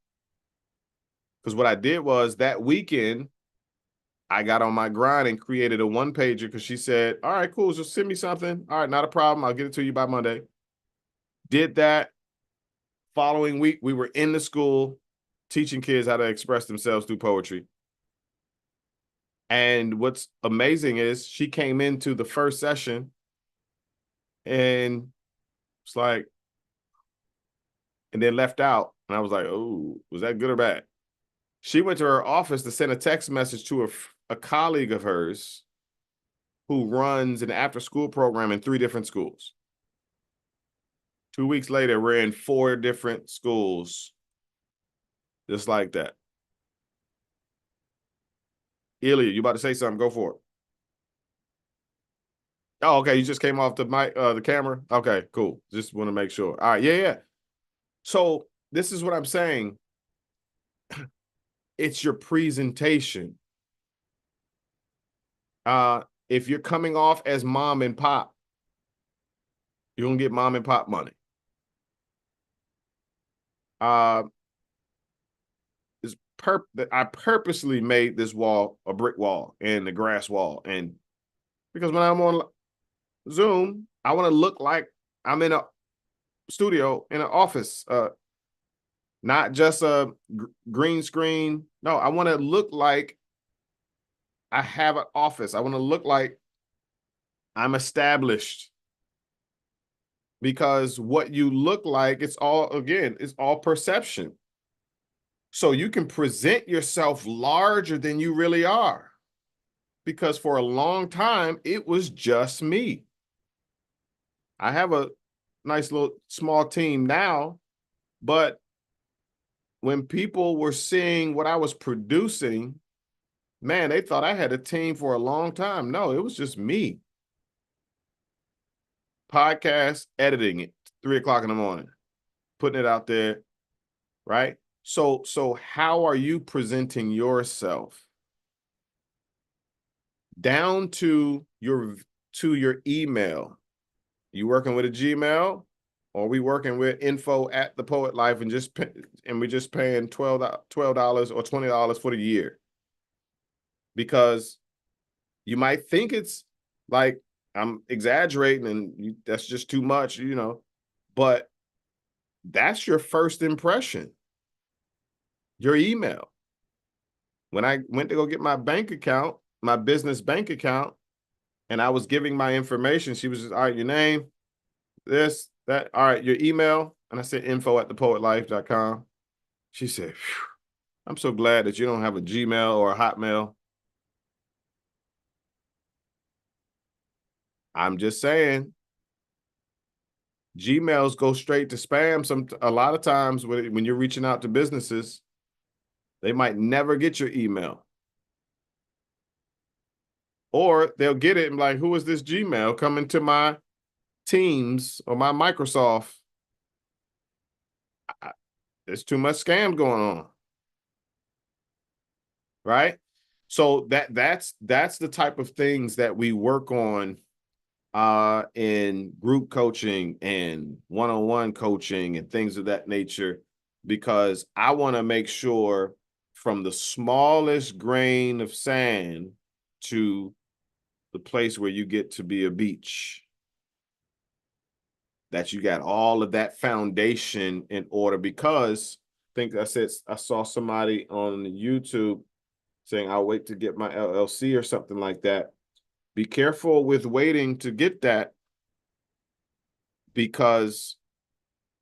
Because what I did was that weekend, I got on my grind and created a one-pager because she said, all right, cool, just send me something. All right, not a problem. I'll get it to you by Monday. Did that. Following week, we were in the school teaching kids how to express themselves through poetry. And what's amazing is she came into the first session and it's like, and then left out. And I was like, oh, was that good or bad? She went to her office to send a text message to a colleague of hers who runs an after-school program in 3 different schools. 2 weeks later, we're in 4 different schools, just like that. Ilya, you about to say something? Go for it. Oh, okay. You just came off the mic, the camera. Okay, cool. Just want to make sure. All right, yeah. So this is what I'm saying. It's your presentation. If you're coming off as mom and pop, you're gonna get mom and pop money. I purposely made this wall a brick wall and the grass wall, and because when I'm on Zoom, I want to look like I'm in a studio in an office, not just a green screen. No, I want to look like I have an office. I want to look like I'm established, because what you look like, it's all perception. So you can present yourself larger than you really are, because for a long time, it was just me. I have a nice little small team now, but when people were seeing what I was producing, man, they thought I had a team for a long time. No, it was just me. Podcast, editing it, 3 o'clock in the morning, putting it out there, right? So how are you presenting yourself? Down to your email. You working with a Gmail, or we working with info@thepoetlife and we're just paying $12 or $20 for the year? Because you might think it's like I'm exaggerating and that's just too much, but that's your first impression. Your email. When I went to go get my bank account, my business bank account, and I was giving my information, she was just, all right, your name, this, that, all right, your email. And I said info@thepoetlife.com. She said, I'm so glad that you don't have a Gmail or a Hotmail. I'm just saying, Gmails go straight to spam. A lot of times when you're reaching out to businesses, they might never get your email. Or they'll get it and be like, who is this Gmail coming to my Teams or my Microsoft? There's too much scam going on. Right? So that's the type of things that we work on in group coaching and one-on-one coaching and things of that nature, because I want to make sure from the smallest grain of sand to the place where you get to be a beach, that you got all of that foundation in order. Because I saw somebody on YouTube saying, I'll wait to get my LLC or something like that. Be careful with waiting to get that, because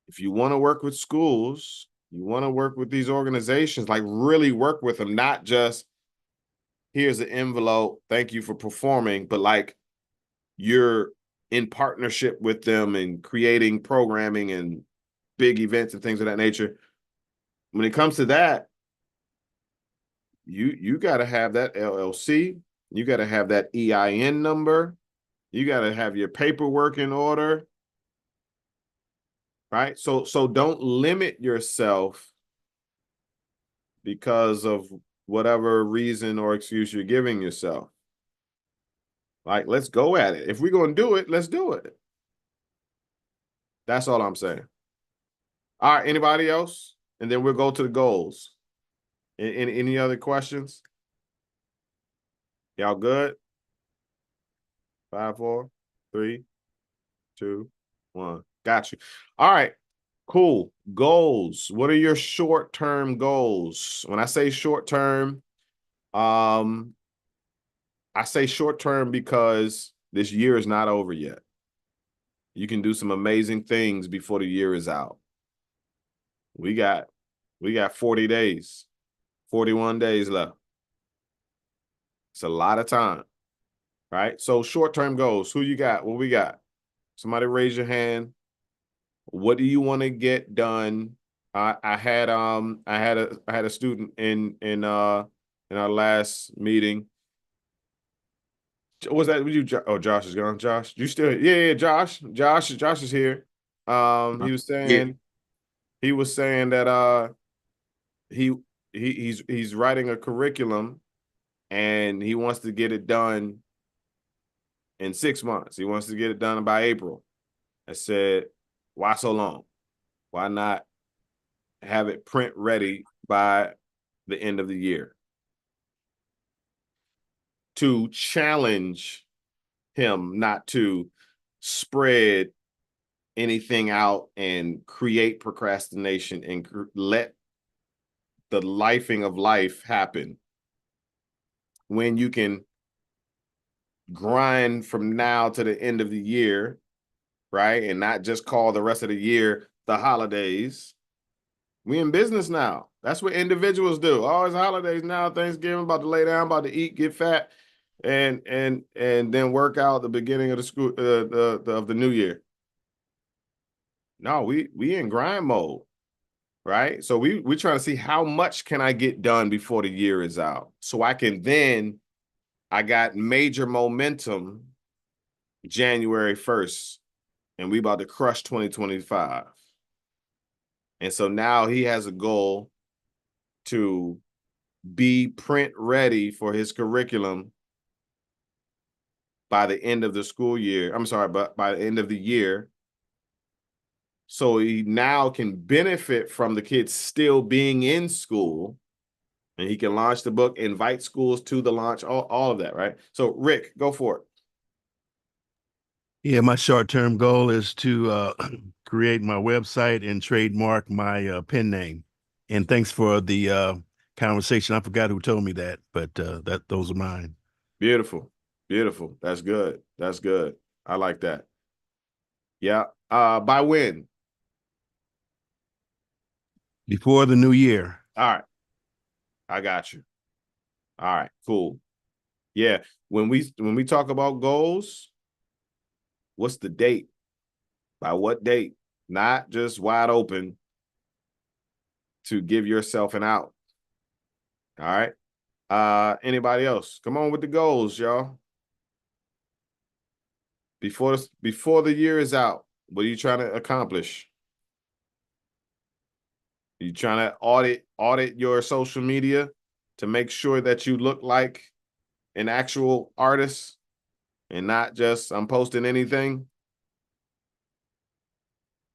if you want to work with schools, you want to work with these organizations, like really work with them, not just here's an envelope, thank you for performing, but like you're in partnership with them and creating programming and big events and things of that nature. When it comes to that, you got to have that LLC. You got to have that EIN number. You got to have your paperwork in order. Right? So don't limit yourself because of whatever reason or excuse you're giving yourself. Like, let's go at it. If we're going to do it, let's do it. That's all I'm saying. All right, anybody else? And then we'll go to the goals. Any other questions? Y'all good? 5, 4, 3, 2, 1. Got you. All right, cool. Goals. What are your short-term goals? When I say short-term, I say short term because this year is not over yet. You can do some amazing things before the year is out. We got 40 days, 41 days left. It's a lot of time, right? So short-term goals, who you got? What we got? Somebody raise your hand. What do you want to get done? I had a student in our last meeting. Was that with you? Oh, Josh is gone. Josh, you still? Yeah, Josh. Josh is here. He was saying that he's writing a curriculum and he wants to get it done in 6 months. He wants to get it done by April. I said, why so long? Why not have it print ready by the end of the year? To challenge him not to spread anything out and create procrastination and let the lifing of life happen. When you can grind from now to the end of the year, right? And not just call the rest of the year the holidays. We in business now. That's what individuals do. Oh, it's holidays now, Thanksgiving, about to lay down, about to eat, get fat, and then work out the beginning of the school of the new year. No, we in grind mode, right? So we trying to see how much can I get done before the year is out, so I can then I got major momentum January 1st, and we about to crush 2025. And so now he has a goal to be print ready for his curriculum by the end of the school year. I'm sorry, but by the end of the year. So he now can benefit from the kids still being in school, and he can launch the book, invite schools to the launch, all of that, right? So Rick, go for it. Yeah, my short-term goal is to create my website and trademark my pen name. And thanks for the conversation. I forgot who told me that, but those are mine. Beautiful. Beautiful. That's good. That's good. I like that. Yeah. By when? Before the new year. All right. I got you. All right, cool. Yeah. When we talk about goals, what's the date? By what date? Not just wide open to give yourself an out. All right. Anybody else? Come on with the goals, y'all. Before the year is out, what are you trying to accomplish? You trying to audit your social media to make sure that you look like an actual artist and not just I'm posting anything?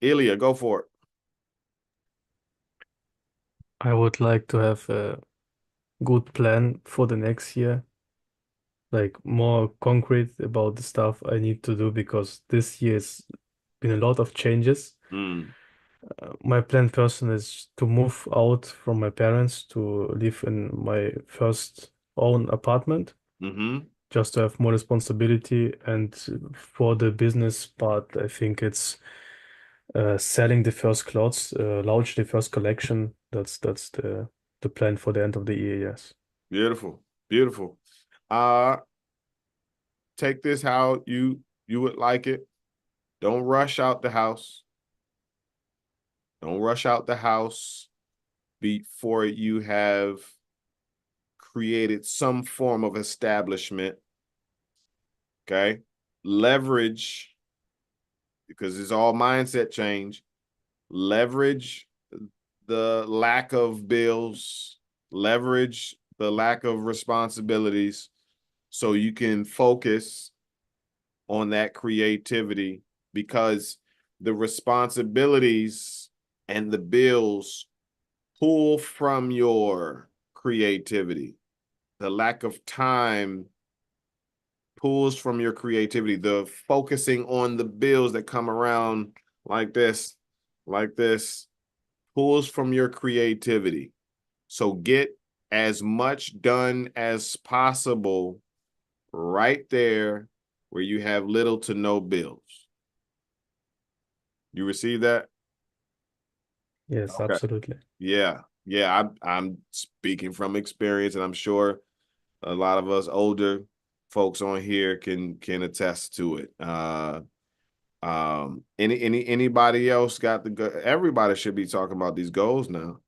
Ilya, go for it. I would like to have a good plan for the next year, like more concrete about the stuff I need to do, because this year's been a lot of changes. My plan person is to move out from my parents to live in my first own apartment, just to have more responsibility. And for the business part, I think it's selling the first clothes, launch the first collection. That's the plan for the end of the year. Yes. Beautiful, beautiful. Take this how you would like it. Don't rush out the house. Don't rush out the house before you have created some form of establishment. Okay. Leverage, because it's all mindset change. Leverage the lack of bills, leverage the lack of responsibilities, so you can focus on that creativity, because the responsibilities and the bills pull from your creativity. The lack of time pulls from your creativity. The focusing on the bills that come around like this, pulls from your creativity. So get as much done as possible right there where you have little to no bills. You receive that? Yes, Okay. absolutely. Yeah. Yeah, I'm speaking from experience, and I'm sure a lot of us older folks on here can attest to it. Anybody else got everybody should be talking about these goals now.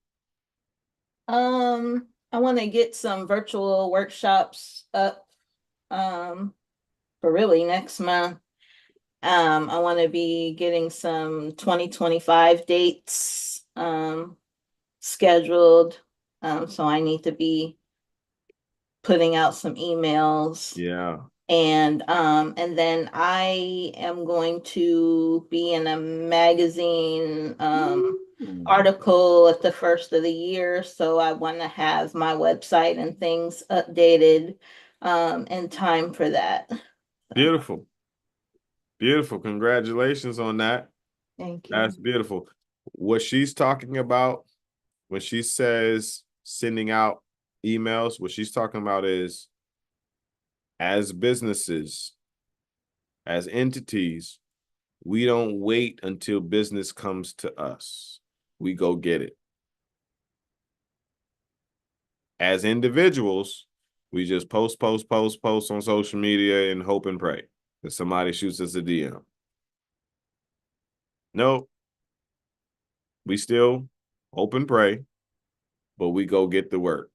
I want to get some virtual workshops up for really next month. I want to be getting some 2025 dates scheduled. So I need to be putting out some emails. Yeah. And then I am going to be in a magazine article at the first of the year. So I want to have my website and things updated in time for that. Beautiful. Beautiful. Congratulations on that. Thank you. That's beautiful. What she's talking about when she says sending out emails, what she's talking about is, as businesses, as entities, we don't wait until business comes to us. We go get it. As individuals, we just post on social media and hope and pray that somebody shoots us a DM. No, we still hope and pray, but we go get the work.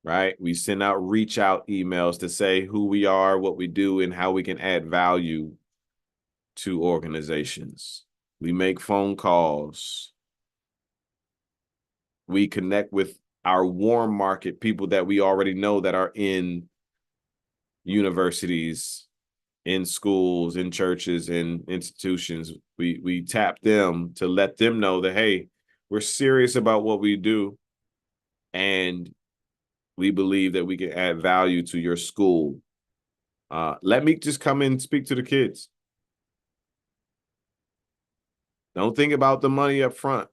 Right? We send out reach out emails to say who we are, what we do, and how we can add value to organizations. We make phone calls. We connect with our warm market people that we already know that are in universities, in schools, in churches, in institutions. We tap them to let them know that, hey, we're serious about what we do, and we believe that we can add value to your school. Let me just come in and speak to the kids. Don't think about the money up front.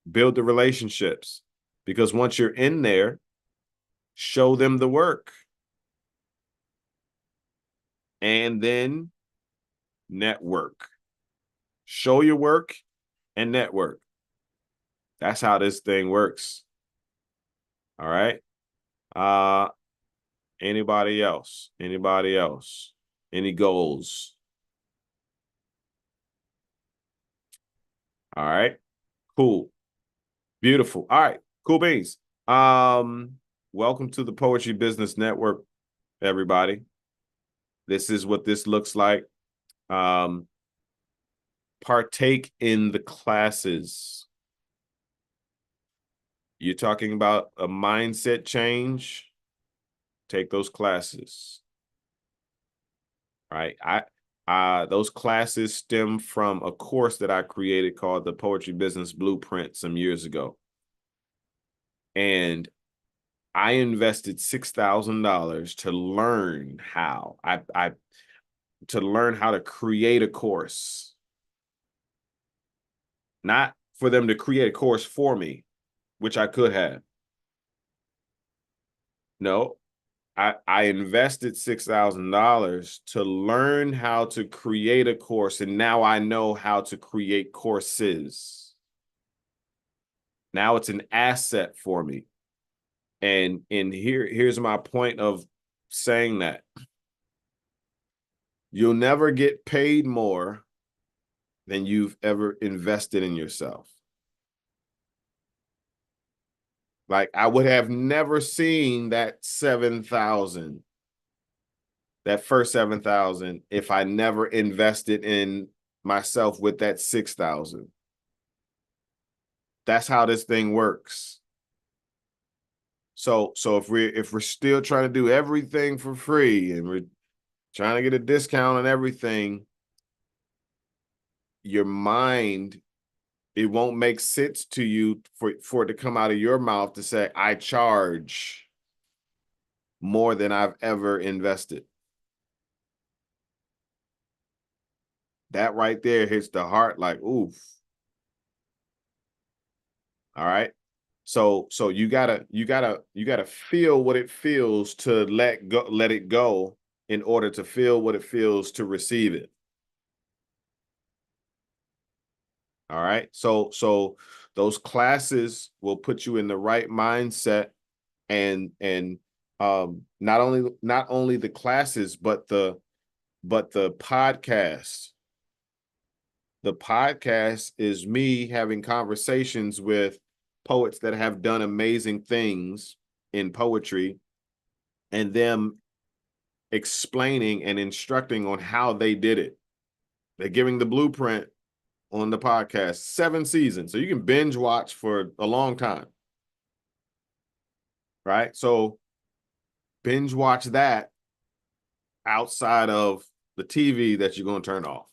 Build the relationships, because once you're in there, show them the work. And then network. Show your work and network. That's how this thing works. All right. Anybody else? Anybody else? Any goals? All right. Cool. Beautiful. All right. Cool beans. Welcome to the Poetry Business Network, everybody. This is what this looks like. Partake in the classes. You're talking about a mindset change. Take those classes. Right. Those classes stem from a course that I created called the Poetry Business Blueprint some years ago. And I invested $6,000 to learn how to learn how to create a course. Not for them to create a course for me, which I could have. No, I invested $6,000 to learn how to create a course, and now I know how to create courses. Now it's an asset for me. And here's my point of saying that. You'll never get paid more than you've ever invested in yourself. Like, I would have never seen that 7,000, that first 7,000, if I never invested in myself with that 6,000. That's how this thing works. So if we're still trying to do everything for free and we're trying to get a discount on everything, your mind, it won't make sense to you for it to come out of your mouth to say, I charge more than I've ever invested. That right there hits the heart like, oof. All right. So you gotta feel what it feels to let it go in order to feel what it feels to receive it. All right. So those classes will put you in the right mindset, and not only the classes, but the podcast. The podcast is me having conversations with poets that have done amazing things in poetry, and them explaining and instructing on how they did it. They're giving the blueprint on the podcast, 7 seasons. So you can binge watch for a long time. Right? So binge watch that outside of the TV that you're going to turn off.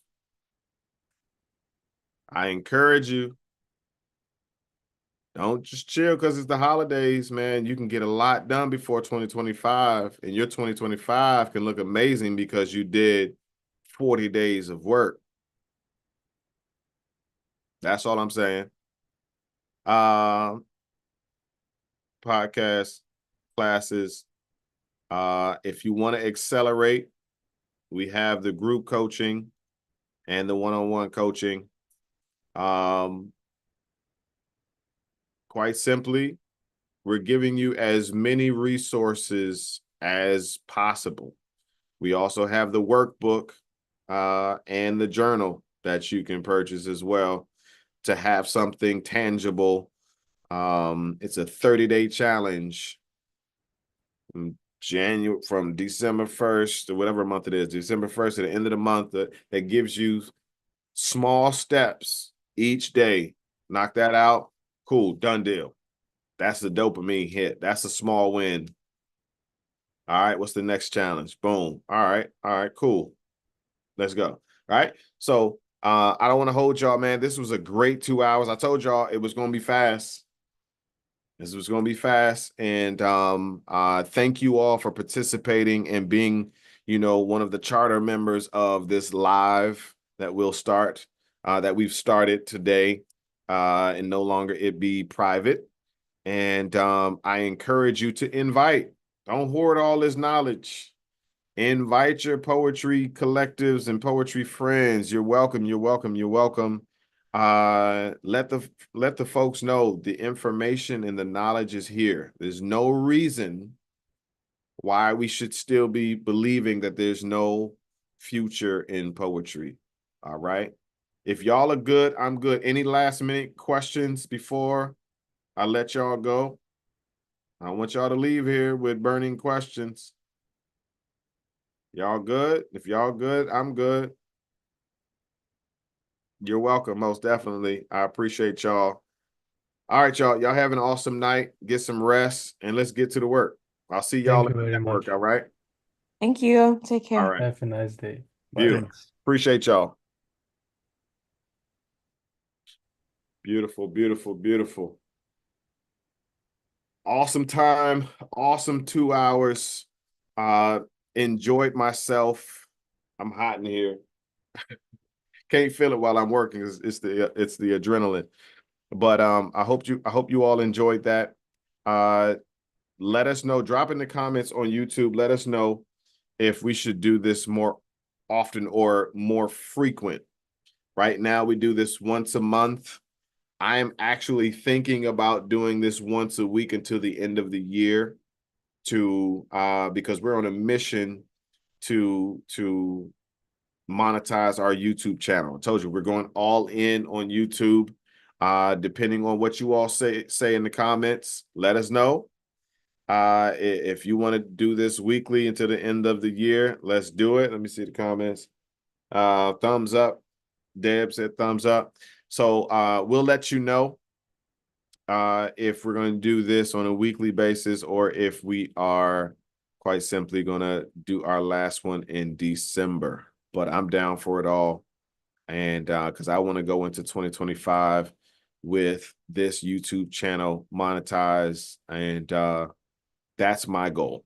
I encourage you, don't just chill because it's the holidays, man. You can get a lot done before 2025, and your 2025 can look amazing because you did 40 days of work. That's all I'm saying. Podcast classes. If you want to accelerate, we have the group coaching and the one-on-one coaching. Quite simply, we're giving you as many resources as possible. We also have the workbook and the journal that you can purchase as well to have something tangible. It's a 30-day challenge from December 1st to whatever month it is, December 1st to the end of the month, that gives you small steps each day. Knock that out. Cool, done deal. That's the dopamine hit. That's a small win. All right, what's the next challenge? Boom. All right, cool. Let's go. All right. So I don't want to hold y'all, man. This was a great 2 hours. I told y'all it was going to be fast. This was going to be fast. And thank you all for participating and being, one of the charter members of this live that we'll start, that we've started today, and no longer it be private. And I encourage you to invite. Don't hoard all this knowledge. Invite your poetry collectives and poetry friends. You're welcome. You're welcome. You're welcome. Let the folks know the information and the knowledge is here. There's no reason why we should still be believing that there's no future in poetry. All right. If y'all are good, I'm good. Any last minute questions before I let y'all go? I want y'all to leave here with burning questions. Y'all good? If y'all good, I'm good. You're welcome, most definitely. I appreciate y'all. All right, y'all. Y'all have an awesome night. Get some rest, and let's get to the work. I'll see y'all Thank you very at work, much. all right? Thank you. Take care. All right. Have a nice day. Bye. Beautiful. Appreciate y'all. Beautiful, beautiful, beautiful. Awesome time. Awesome 2 hours. Enjoyed myself. I'm hot in here. Can't feel it while I'm working. It's the adrenaline. But I hope you all enjoyed that. Let us know. Drop in the comments on YouTube. Let us know if we should do this more often or more frequent. Right now, we do this once a month. I am actually thinking about doing this once a week until the end of the year, because we're on a mission to monetize our YouTube channel. I told you we're going all in on YouTube. Depending on what you all say in the comments, let us know. If you want to do this weekly until the end of the year, let's do it. Let me see the comments. Thumbs up. Deb said thumbs up. So we'll let you know if we're going to do this on a weekly basis, or if we are quite simply going to do our last one in December. But I'm down for it all. And because I want to go into 2025 with this YouTube channel monetized, and that's my goal.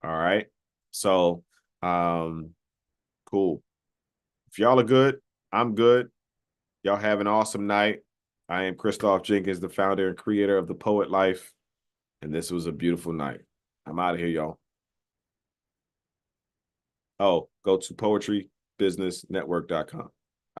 All right. So cool. If y'all are good, I'm good. Y'all have an awesome night. I am Christoph Jenkins, the founder and creator of The Poet Life. And this was a beautiful night. I'm out of here, y'all. Oh, go to poetrybusinessnetwork.com.